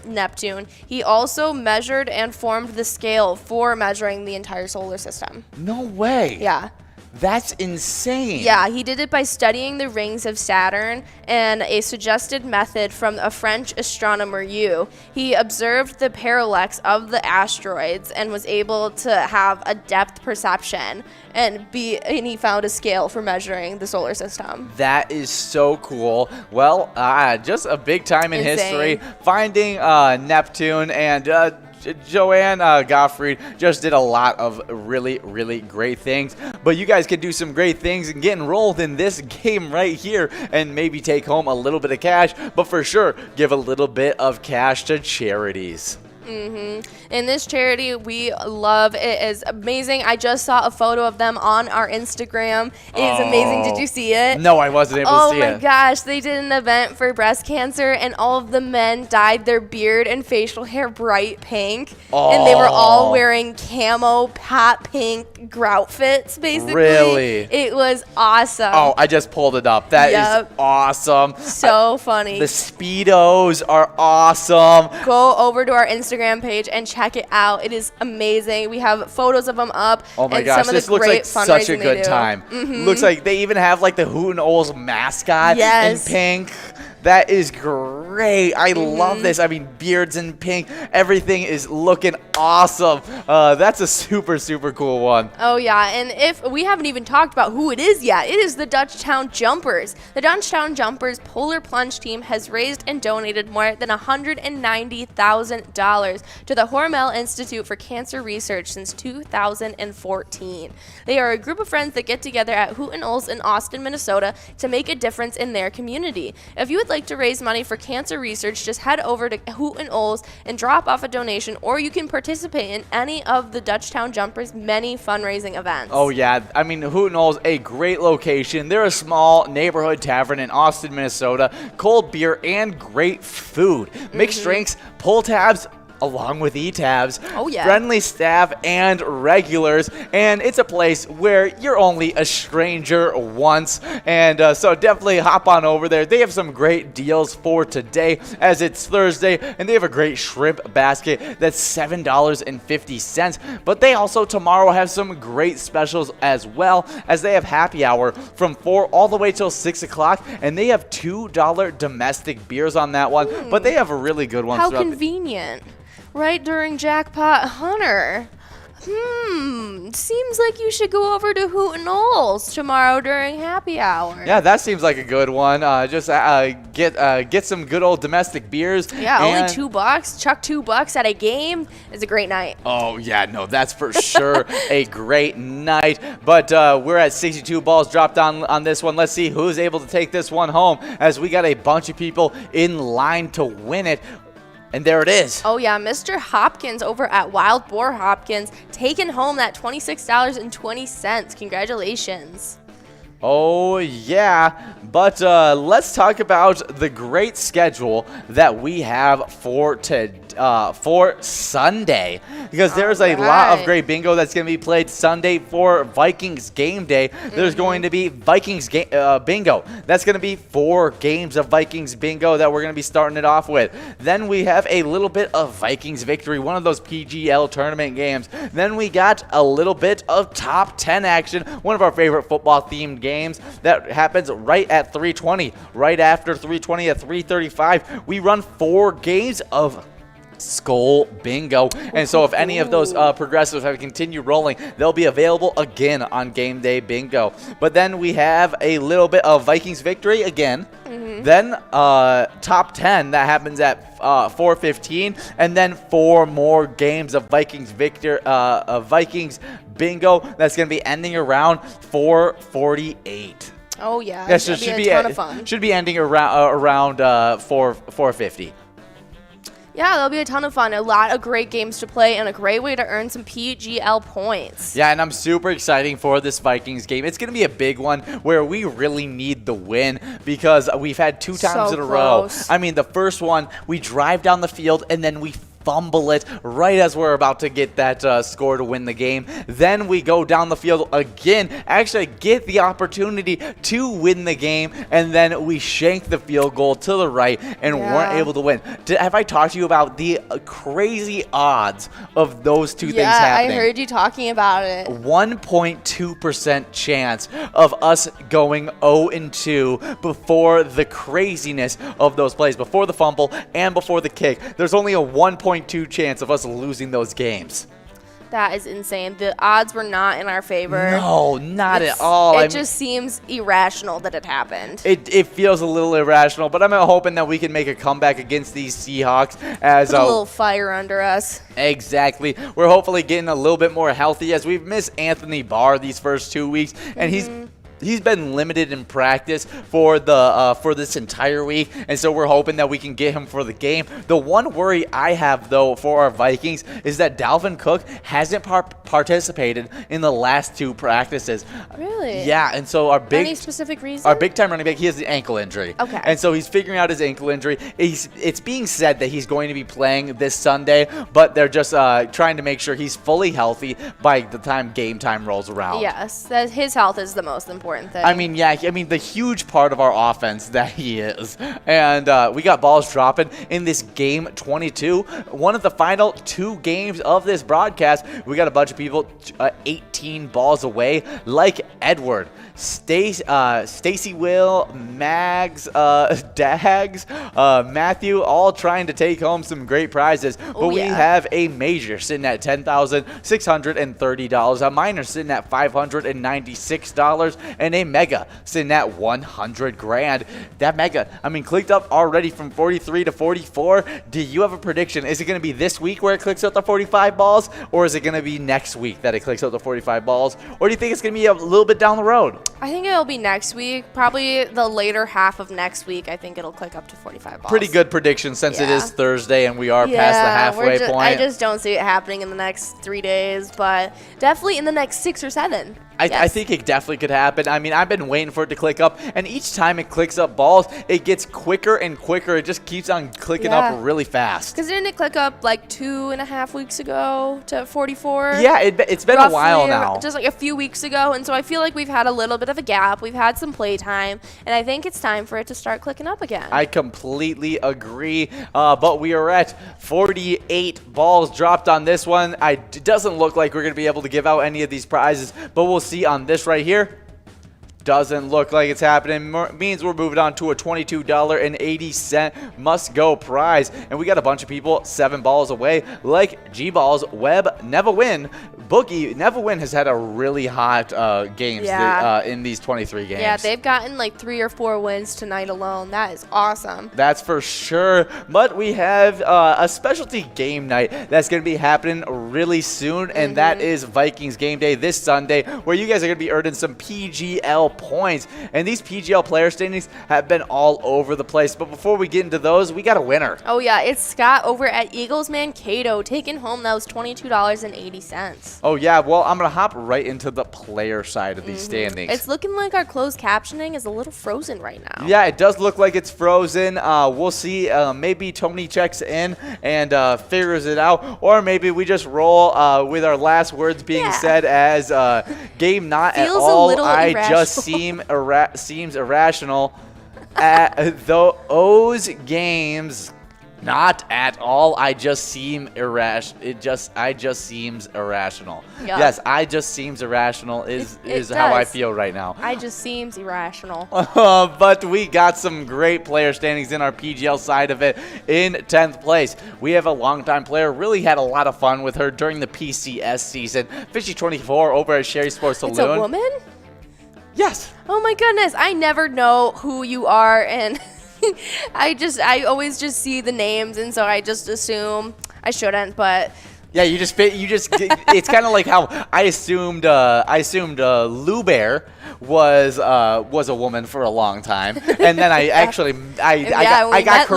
Neptune, he also measured and formed the scale for measuring the entire solar system. No way. Yeah. That's insane. Yeah, he did it by studying the rings of Saturn and a suggested method from a French astronomer Yu. He observed the parallax of the asteroids and was able to have a depth perception and he found a scale for measuring the solar system. That is so cool. Well, just a big time in history. Finding Neptune and Joanne Gottfried just did a lot of really, really great things. But you guys can do some great things and get enrolled in this game right here and maybe take home a little bit of cash, but for sure, give a little bit of cash to charities. And this charity we love. It is amazing. I just saw a photo of them on our Instagram. It is amazing. Did you see it? No, I wasn't able to see it. Oh my gosh, they did an event for breast cancer and all of the men dyed their beard and facial hair bright pink. And they were all wearing camo hot pink grout fits, basically. Really? It was awesome. Oh, I just pulled it up. That is awesome. So funny. The Speedos are awesome. Go over to our Instagram page and check it out. It is amazing. We have photos of them up. Oh my and gosh, some of this the looks great like such a good time. Looks like they even have like the Hoot and Oles mascot in pink. That is great. I love this. I mean, beards in pink. Everything is looking awesome. That's a super, super cool one. Oh, yeah. And if we haven't even talked about who it is yet, it is the Dutchtown Jumpers. The Dutchtown Jumpers Polar Plunge team has raised and donated more than $190,000 to the Hormel Institute for Cancer Research since 2014. They are a group of friends that get together at Hoot and Oles in Austin, Minnesota to make a difference in their community. If you would like to raise money for cancer research, just head over to Hoot and Oles and drop off a donation, or you can participate in any of the Dutchtown Jumpers' many fundraising events. Oh yeah, I mean, Hoot and Oles, a great location. They're a small neighborhood tavern in Austin, Minnesota. Cold beer and great food. Mixed drinks, pull tabs, along with E-tabs, friendly staff, and regulars, and it's a place where you're only a stranger once, and so definitely hop on over there. They have some great deals for today, as it's Thursday, and they have a great shrimp basket that's $7.50, but they also tomorrow have some great specials as well, as they have happy hour from 4 all the way till 6 o'clock, and they have $2 domestic beers on that one, but they have a really good one. How convenient. Right during Jackpot Hunter. Seems like you should go over to Hoot and Oles tomorrow during happy hour. Yeah, that seems like a good one. Just get some good old domestic beers. Yeah, only $2. Chuck $2 at a game is a great night. Oh yeah, no, that's for sure a great night. But we're at 62 balls dropped on this one. Let's see who's able to take this one home, as we got a bunch of people in line to win it. And there it is. Oh, yeah. Mr. Hopkins over at Wild Boar Hopkins taking home that $26.20. Congratulations. Oh, yeah. But let's talk about the great schedule that we have for Sunday, because there's a lot of great bingo that's going to be played Sunday for Vikings game day. There's going to be Vikings bingo. That's going to be 4 games of Vikings bingo that we're going to be starting it off with. Then we have a little bit of Vikings victory, one of those PGL tournament games. Then we got a little bit of top 10 action, one of our favorite football themed games that happens right at 3:20. Right after 3:20 at 3:35, we run 4 games of Skull Bingo. And so if any of those progressives have continued rolling, they'll be available again on Game Day Bingo. But then we have a little bit of Vikings victory again. Then top 10 that happens at 4:15, and then 4 more games of Vikings Vikings Bingo that's going to be ending around 4:48. Oh yeah, that should be a ton of fun. Should be ending around 4:50. Yeah, that'll be a ton of fun. A lot of great games to play and a great way to earn some PGL points. Yeah, and I'm super excited for this Vikings game. It's going to be a big one where we really need the win, because we've had 2 times in a row. I mean, the first one, we drive down the field and then we fumble it right as we're about to get that score to win the game. Then we go down the field again, actually get the opportunity to win the game, and then we shank the field goal to the right and weren't able to win. Have I talked to you about the crazy odds of those two things happening? Yeah, I heard you talking about it. 1.2% chance of us going 0-2 before the craziness of those plays, before the fumble and before the kick. There's only a 1.2 chance of us losing those games. That is insane. The odds were not in our favor. No, not at all. It just seems irrational that it happened. It feels a little irrational, but I'm hoping that we can make a comeback against these Seahawks. As put a little fire under us. Exactly. We're hopefully getting a little bit more healthy, as we've missed Anthony Barr these first 2 weeks, and he's been limited in practice for this entire week, and so we're hoping that we can get him for the game. The one worry I have, though, for our Vikings is that Dalvin Cook hasn't participated in the last 2 practices. Really? Yeah, and so any specific reason? Our big-time running back, he has an ankle injury. Okay. And so he's figuring out his ankle injury. It's being said that he's going to be playing this Sunday, but they're just trying to make sure he's fully healthy by the time game time rolls around. Yes, his health is the most important thing. I mean, the huge part of our offense that he is. And we got balls dropping in this game 22. One of the final 2 games of this broadcast. We got a bunch of people 18 balls away, like Edward, Stacy Will, Mags, Dags, Matthew, all trying to take home some great prizes. But we have a major sitting at $10,630, a minor sitting at $596, and a mega sitting at $100,000. That mega, clicked up already from 43 to 44. Do you have a prediction? Is it going to be this week where it clicks up to 45 balls, or is it going to be next week that it clicks up to 45 balls, or do you think it's going to be a little bit down the road? I think it'll be next week, probably the later half of next week. I think it'll click up to 45 balls. Pretty good prediction since it is Thursday and we are past the halfway point. I just don't see it happening in the next 3 days, but definitely in the next 6 or 7. I think it definitely could happen. I've been waiting for it to click up, and each time it clicks up balls, it gets quicker and quicker. It just keeps on clicking up really fast. Because didn't it click up like 2.5 weeks ago to 44? Yeah, it's been a while now. Just like a few weeks ago, and so I feel like we've had a little bit of a gap. We've had some play time, and I think it's time for it to start clicking up again. I completely agree, but we are at 48 balls dropped on this one. It doesn't look like we're going to be able to give out any of these prizes, but we'll see on this right here. Doesn't look like it's happening. Means we're moving on to a $22.80 must-go prize. And we got a bunch of people 7 balls away, like G-Balls, Webb, Nevawin, Boogie. Nevawin has had a really hot games in these 23 games. Yeah, they've gotten like 3 or 4 wins tonight alone. That is awesome. That's for sure. But we have a specialty game night that's going to be happening really soon, and that is Vikings Game Day this Sunday, where you guys are going to be earning some PGL points. And these PGL player standings have been all over the place. But before we get into those, we got a winner. Oh, yeah. It's Scott over at Eagles Mankato taking home those $22.80. Oh, yeah. Well, I'm going to hop right into the player side of these standings. It's looking like our closed captioning is a little frozen right now. Yeah, it does look like it's frozen. We'll see. Maybe Tony checks in and figures it out. Or maybe we just roll with our last words being said as game not Feels at all. A little irrational. Seems irrational. Those games not at all. I just seem irrational. I just seems irrational. Yeah. Yes, I just seems irrational is how I feel right now. I just seems irrational. But we got some great player standings in our PGL side of it. In 10th place, we have a longtime player. Really had a lot of fun with her during the PCS season. Fishy24 over at Sherry Sports Saloon. It's a woman? Yes. Oh my goodness, I never know who you are, and I always just see the names, and so I just assume. I shouldn't, but yeah, it's kind of like how I assumed Lou Bear was a woman for a long time, and then I got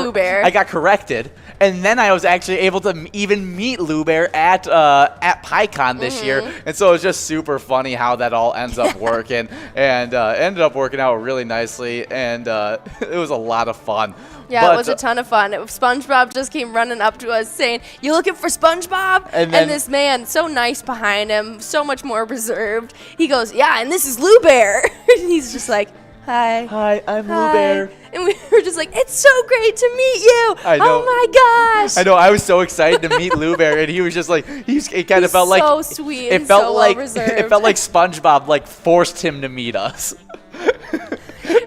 corrected, And then I was actually able to even meet Lou Bear at PyCon this year. And so it's just super funny how that all ends up working, and ended up working out really nicely, and it was a lot of fun. Yeah, but, it was a ton of fun. SpongeBob just came running up to us saying, "You looking for SpongeBob?" And this man, so nice behind him, so much more reserved. He goes, "Yeah, and this is Lou Bear." And he's just like, "Hi. Hi, I'm Lou Bear." And we were just like, "It's so great to meet you." I know. Oh my gosh. I know. I was so excited to meet Lou Bear, and he was just like, it kind of felt like so sweet. It and felt so like well-reserved. it felt like SpongeBob like forced him to meet us.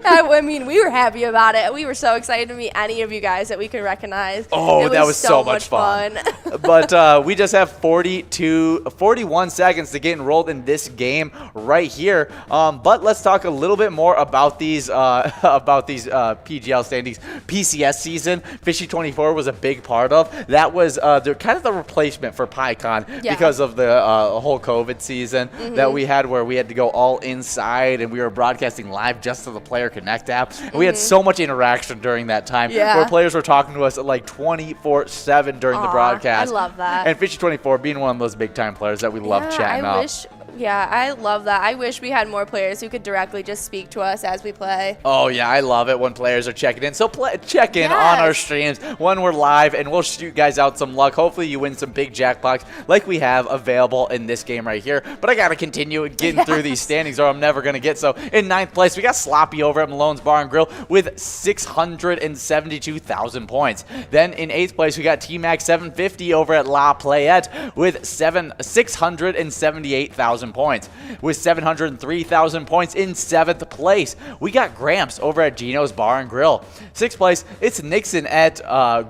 I mean, we were happy about it. We were so excited to meet any of you guys that we could recognize. Oh, that was so much fun. But we just have 41 seconds to get enrolled in this game right here. But let's talk a little bit more about these PGL standings. PCS season, Fishy 24 was a big part of. That was kind of the replacement for PyCon because of the whole COVID season that we had, where we had to go all inside and we were broadcasting live just to the Player Connect app. And we had so much interaction during that time where players were talking to us at like 24/7 during the broadcast. I love that. And Fishy 24 being one of those big time players that we love chatting up. Yeah, I love that. I wish we had more players who could directly just speak to us as we play. Oh, yeah, I love it when players are checking in. So check in on our streams when we're live, and we'll shoot you guys out some luck. Hopefully you win some big jackpots like we have available in this game right here. But I got to continue getting through these standings, or I'm never going to get. So in 9th place, we got Sloppy over at Malone's Bar and Grill with 672,000 points. Then in 8th place, we got T-Max 750 over at La Playette with 678,000 points. With 703,000 points in 7th place, we got Gramps over at Gino's Bar and Grill. 6th place, it's Nixon at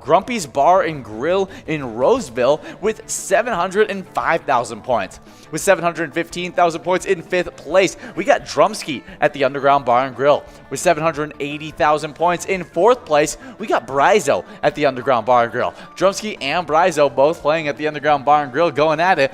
Grumpy's Bar and Grill in Roseville with 705,000 points. With 715,000 points in 5th place, we got Drumsky at the Underground Bar and Grill. With 780,000 points in 4th place, we got Bryzo at the Underground Bar and Grill. Drumsky and Bryzo both playing at the Underground Bar and Grill, going at it.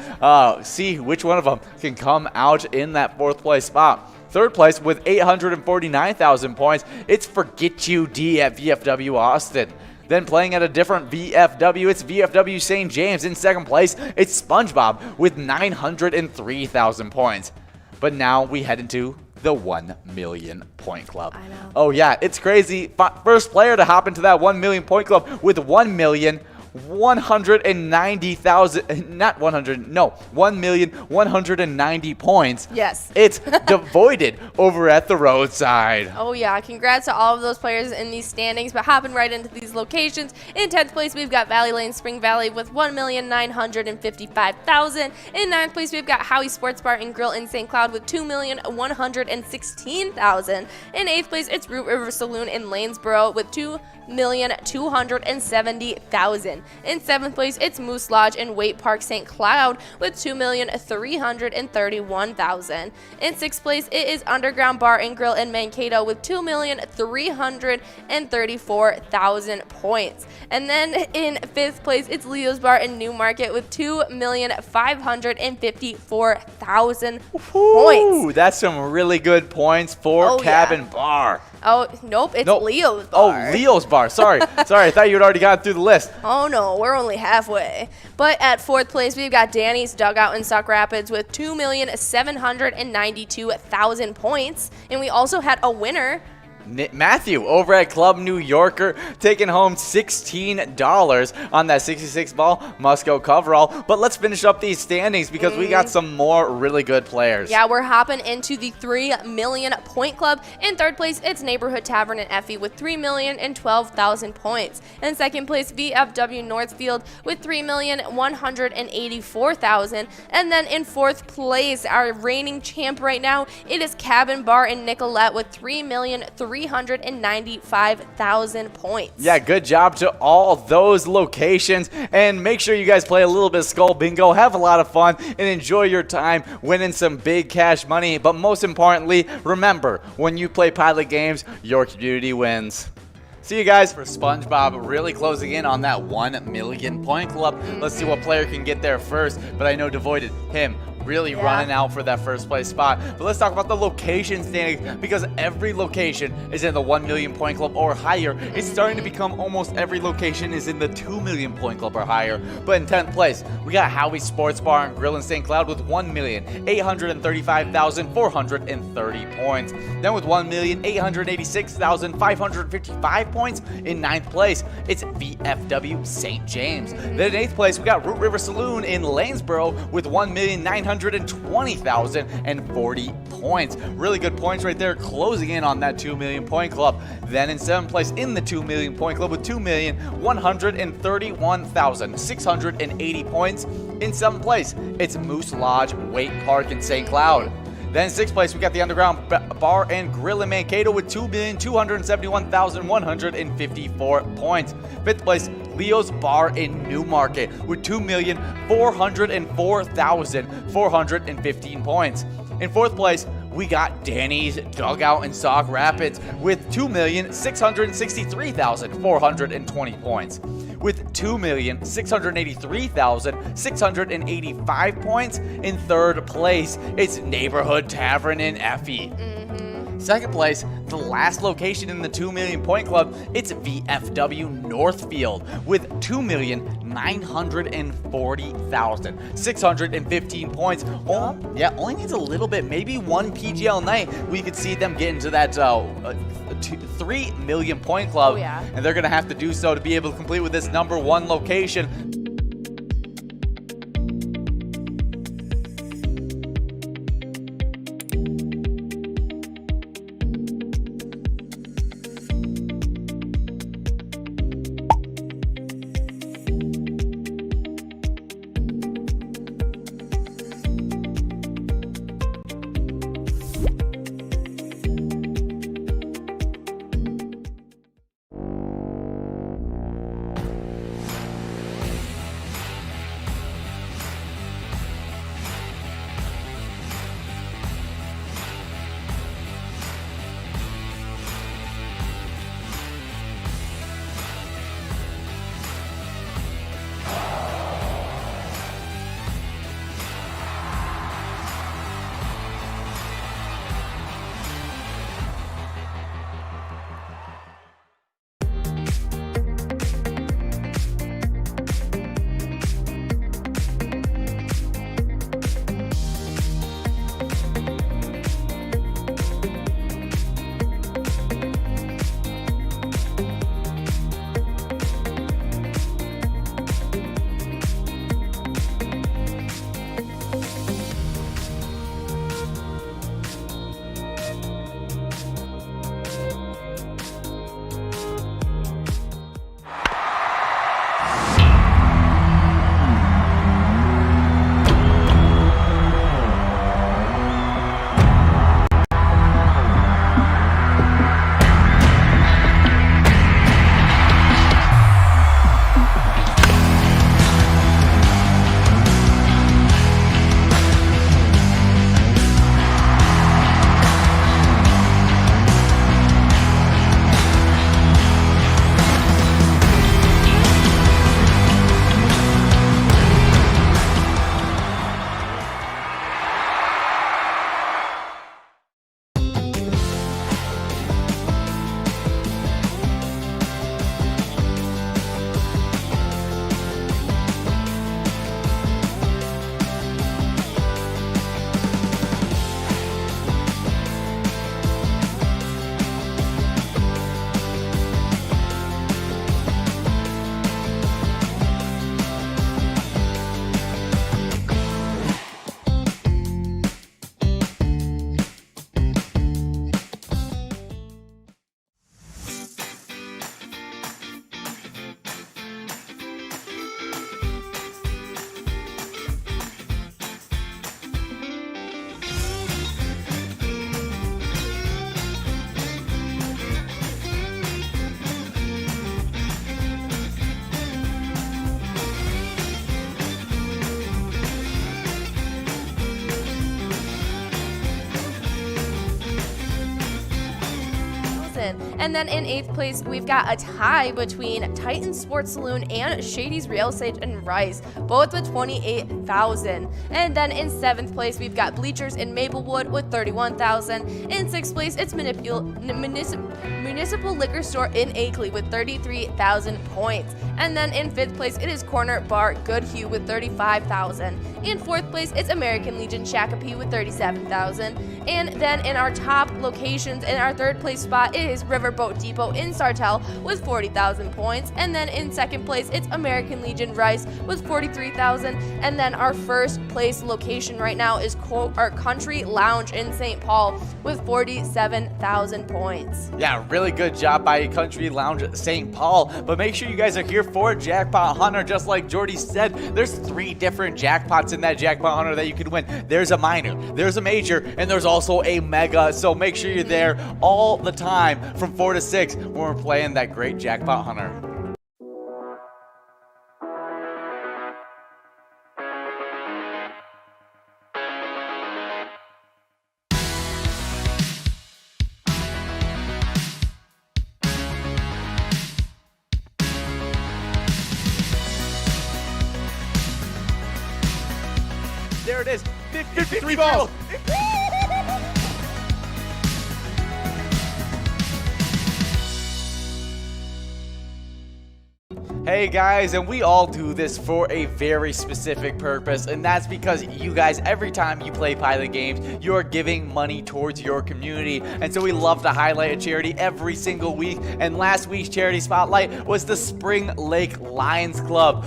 See which one of them can come out in that 4th place spot. 3rd place with 849,000 points, it's Forget You D at VFW Austin. Then playing at a different VFW, it's VFW St. James. In 2nd place, it's SpongeBob with 903,000 points. But now we head into the 1 million point club. I know. Oh yeah, it's crazy. First player to hop into that 1 million point club with 1,190 points. Yes. It's Devoided over at the roadside. Oh, yeah. Congrats to all of those players in these standings. But hopping right into these locations, in 10th place, we've got Valley Lane Spring Valley with 1,955,000. In 9th place, we've got Howie Sports Bar and Grill in St. Cloud with 2,116,000. In 8th place, it's Root River Saloon in Lanesboro with 2,270,000. In 7th place, it's Moose Lodge in Waite Park, St. Cloud with 2,331,000. In 6th place, it is Underground Bar and Grill in Mankato with 2,334,000 points. And then in 5th place, it's Leo's Bar in Newmarket with 2,554,000 points. That's some really good points for Cabin Bar. Oh, nope, it's Leo's Bar. Oh, Leo's Bar. Sorry. I thought you had already gotten through the list. Oh, no, we're only halfway. But at 4th place, we've got Danny's Dugout in Sauk Rapids with 2,792,000 points. And we also had a winner. Matthew over at Club New Yorker taking home $16 on that 66 ball Musco coverall. But let's finish up these standings because we got some more really good players. Yeah, we're hopping into the 3 million point club. In 3rd place, it's Neighborhood Tavern in Effie with 3,012,000 points. In 2nd place, VFW Northfield with 3,184,000. And then in 4th place, our reigning champ right now, it is Cabin Bar in Nicolette with 3,395,000 points. Yeah, good job to all those locations. And make sure you guys play a little bit of Skull Bingo, have a lot of fun, and enjoy your time winning some big cash money. But most importantly, remember, when you play Pilot games, your community wins. See you guys for SpongeBob really closing in on that 1 million point club. Let's see what player can get there first. But I know Devoided, him, really running out for that first place spot. But let's talk about the location standings, because every location is in the 1 million point club or higher. It's starting to become almost every location is in the 2 million point club or higher. But in 10th place, we got Howie's Sports Bar and Grill in St. Cloud with 1,835,430 points. Then with 1,886,555 points in 9th place, it's VFW St. James. Then in 8th place, we got Root River Saloon in Lanesboro with 1,920,040 points. Really good points right there, closing in on that 2 million point club. Then in 7th place in the 2 million point club with 2,131,680 points. In 7th place, it's Moose Lodge Wake Park in St. Cloud. Then in 6th place, we got the Underground Bar and Grill in Mankato with 2,271,154 points. 5th place, Leo's Bar in Newmarket with 2,404,415 points. In 4th place, we got Danny's Dugout in Sauk Rapids with 2,663,420 points. With 2,683,685 points. In 3rd place, it's Neighborhood Tavern in Effie. 2nd place, the last location in the 2 million point club, it's VFW Northfield with 2,940,615 points. Only needs a little bit, maybe one PGL night, we could see them get into that 3 million point club. And they're going to have to do so to be able to complete with this number 1 location. And then in 8th place, we've got a tie between Titan Sports Saloon and Shady's Real Estate and Rice, both with 28,000. And then in 7th place, we've got Bleachers in Maplewood with 31,000. In 6th place, it's Municipal Liquor Store in Akeley with 33,000 points. And then in 5th place, it is Corner Bar Good Hue with 35,000. In 4th place, it's American Legion Shakopee with 37,000. And then in our top locations, in our 3rd place spot, it is Riverboat Depot in Sartell with 40,000 points. And then in 2nd place, it's American Legion Rice with 43,000. And then our 1st place location right now is our Country Lounge in St. Paul with 47,000 points. Yeah, really good job by Country Lounge at St. Paul. But make sure you guys are here for Jackpot Hunter. Just like Jordy said, there's 3 different jackpots in that Jackpot Hunter that you can win. There's a minor, there's a major, and there's also a mega. So make sure you're there all the time from 4 to 6 when we're playing that great Jackpot Hunter. There it is, 53 balls. Hey guys, and we all do this for a very specific purpose, and that's because you guys, every time you play Pilot games, you are giving money towards your community. And so we love to highlight a charity every single week, and last week's charity spotlight was the Spring Lake Lions Club.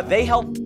They help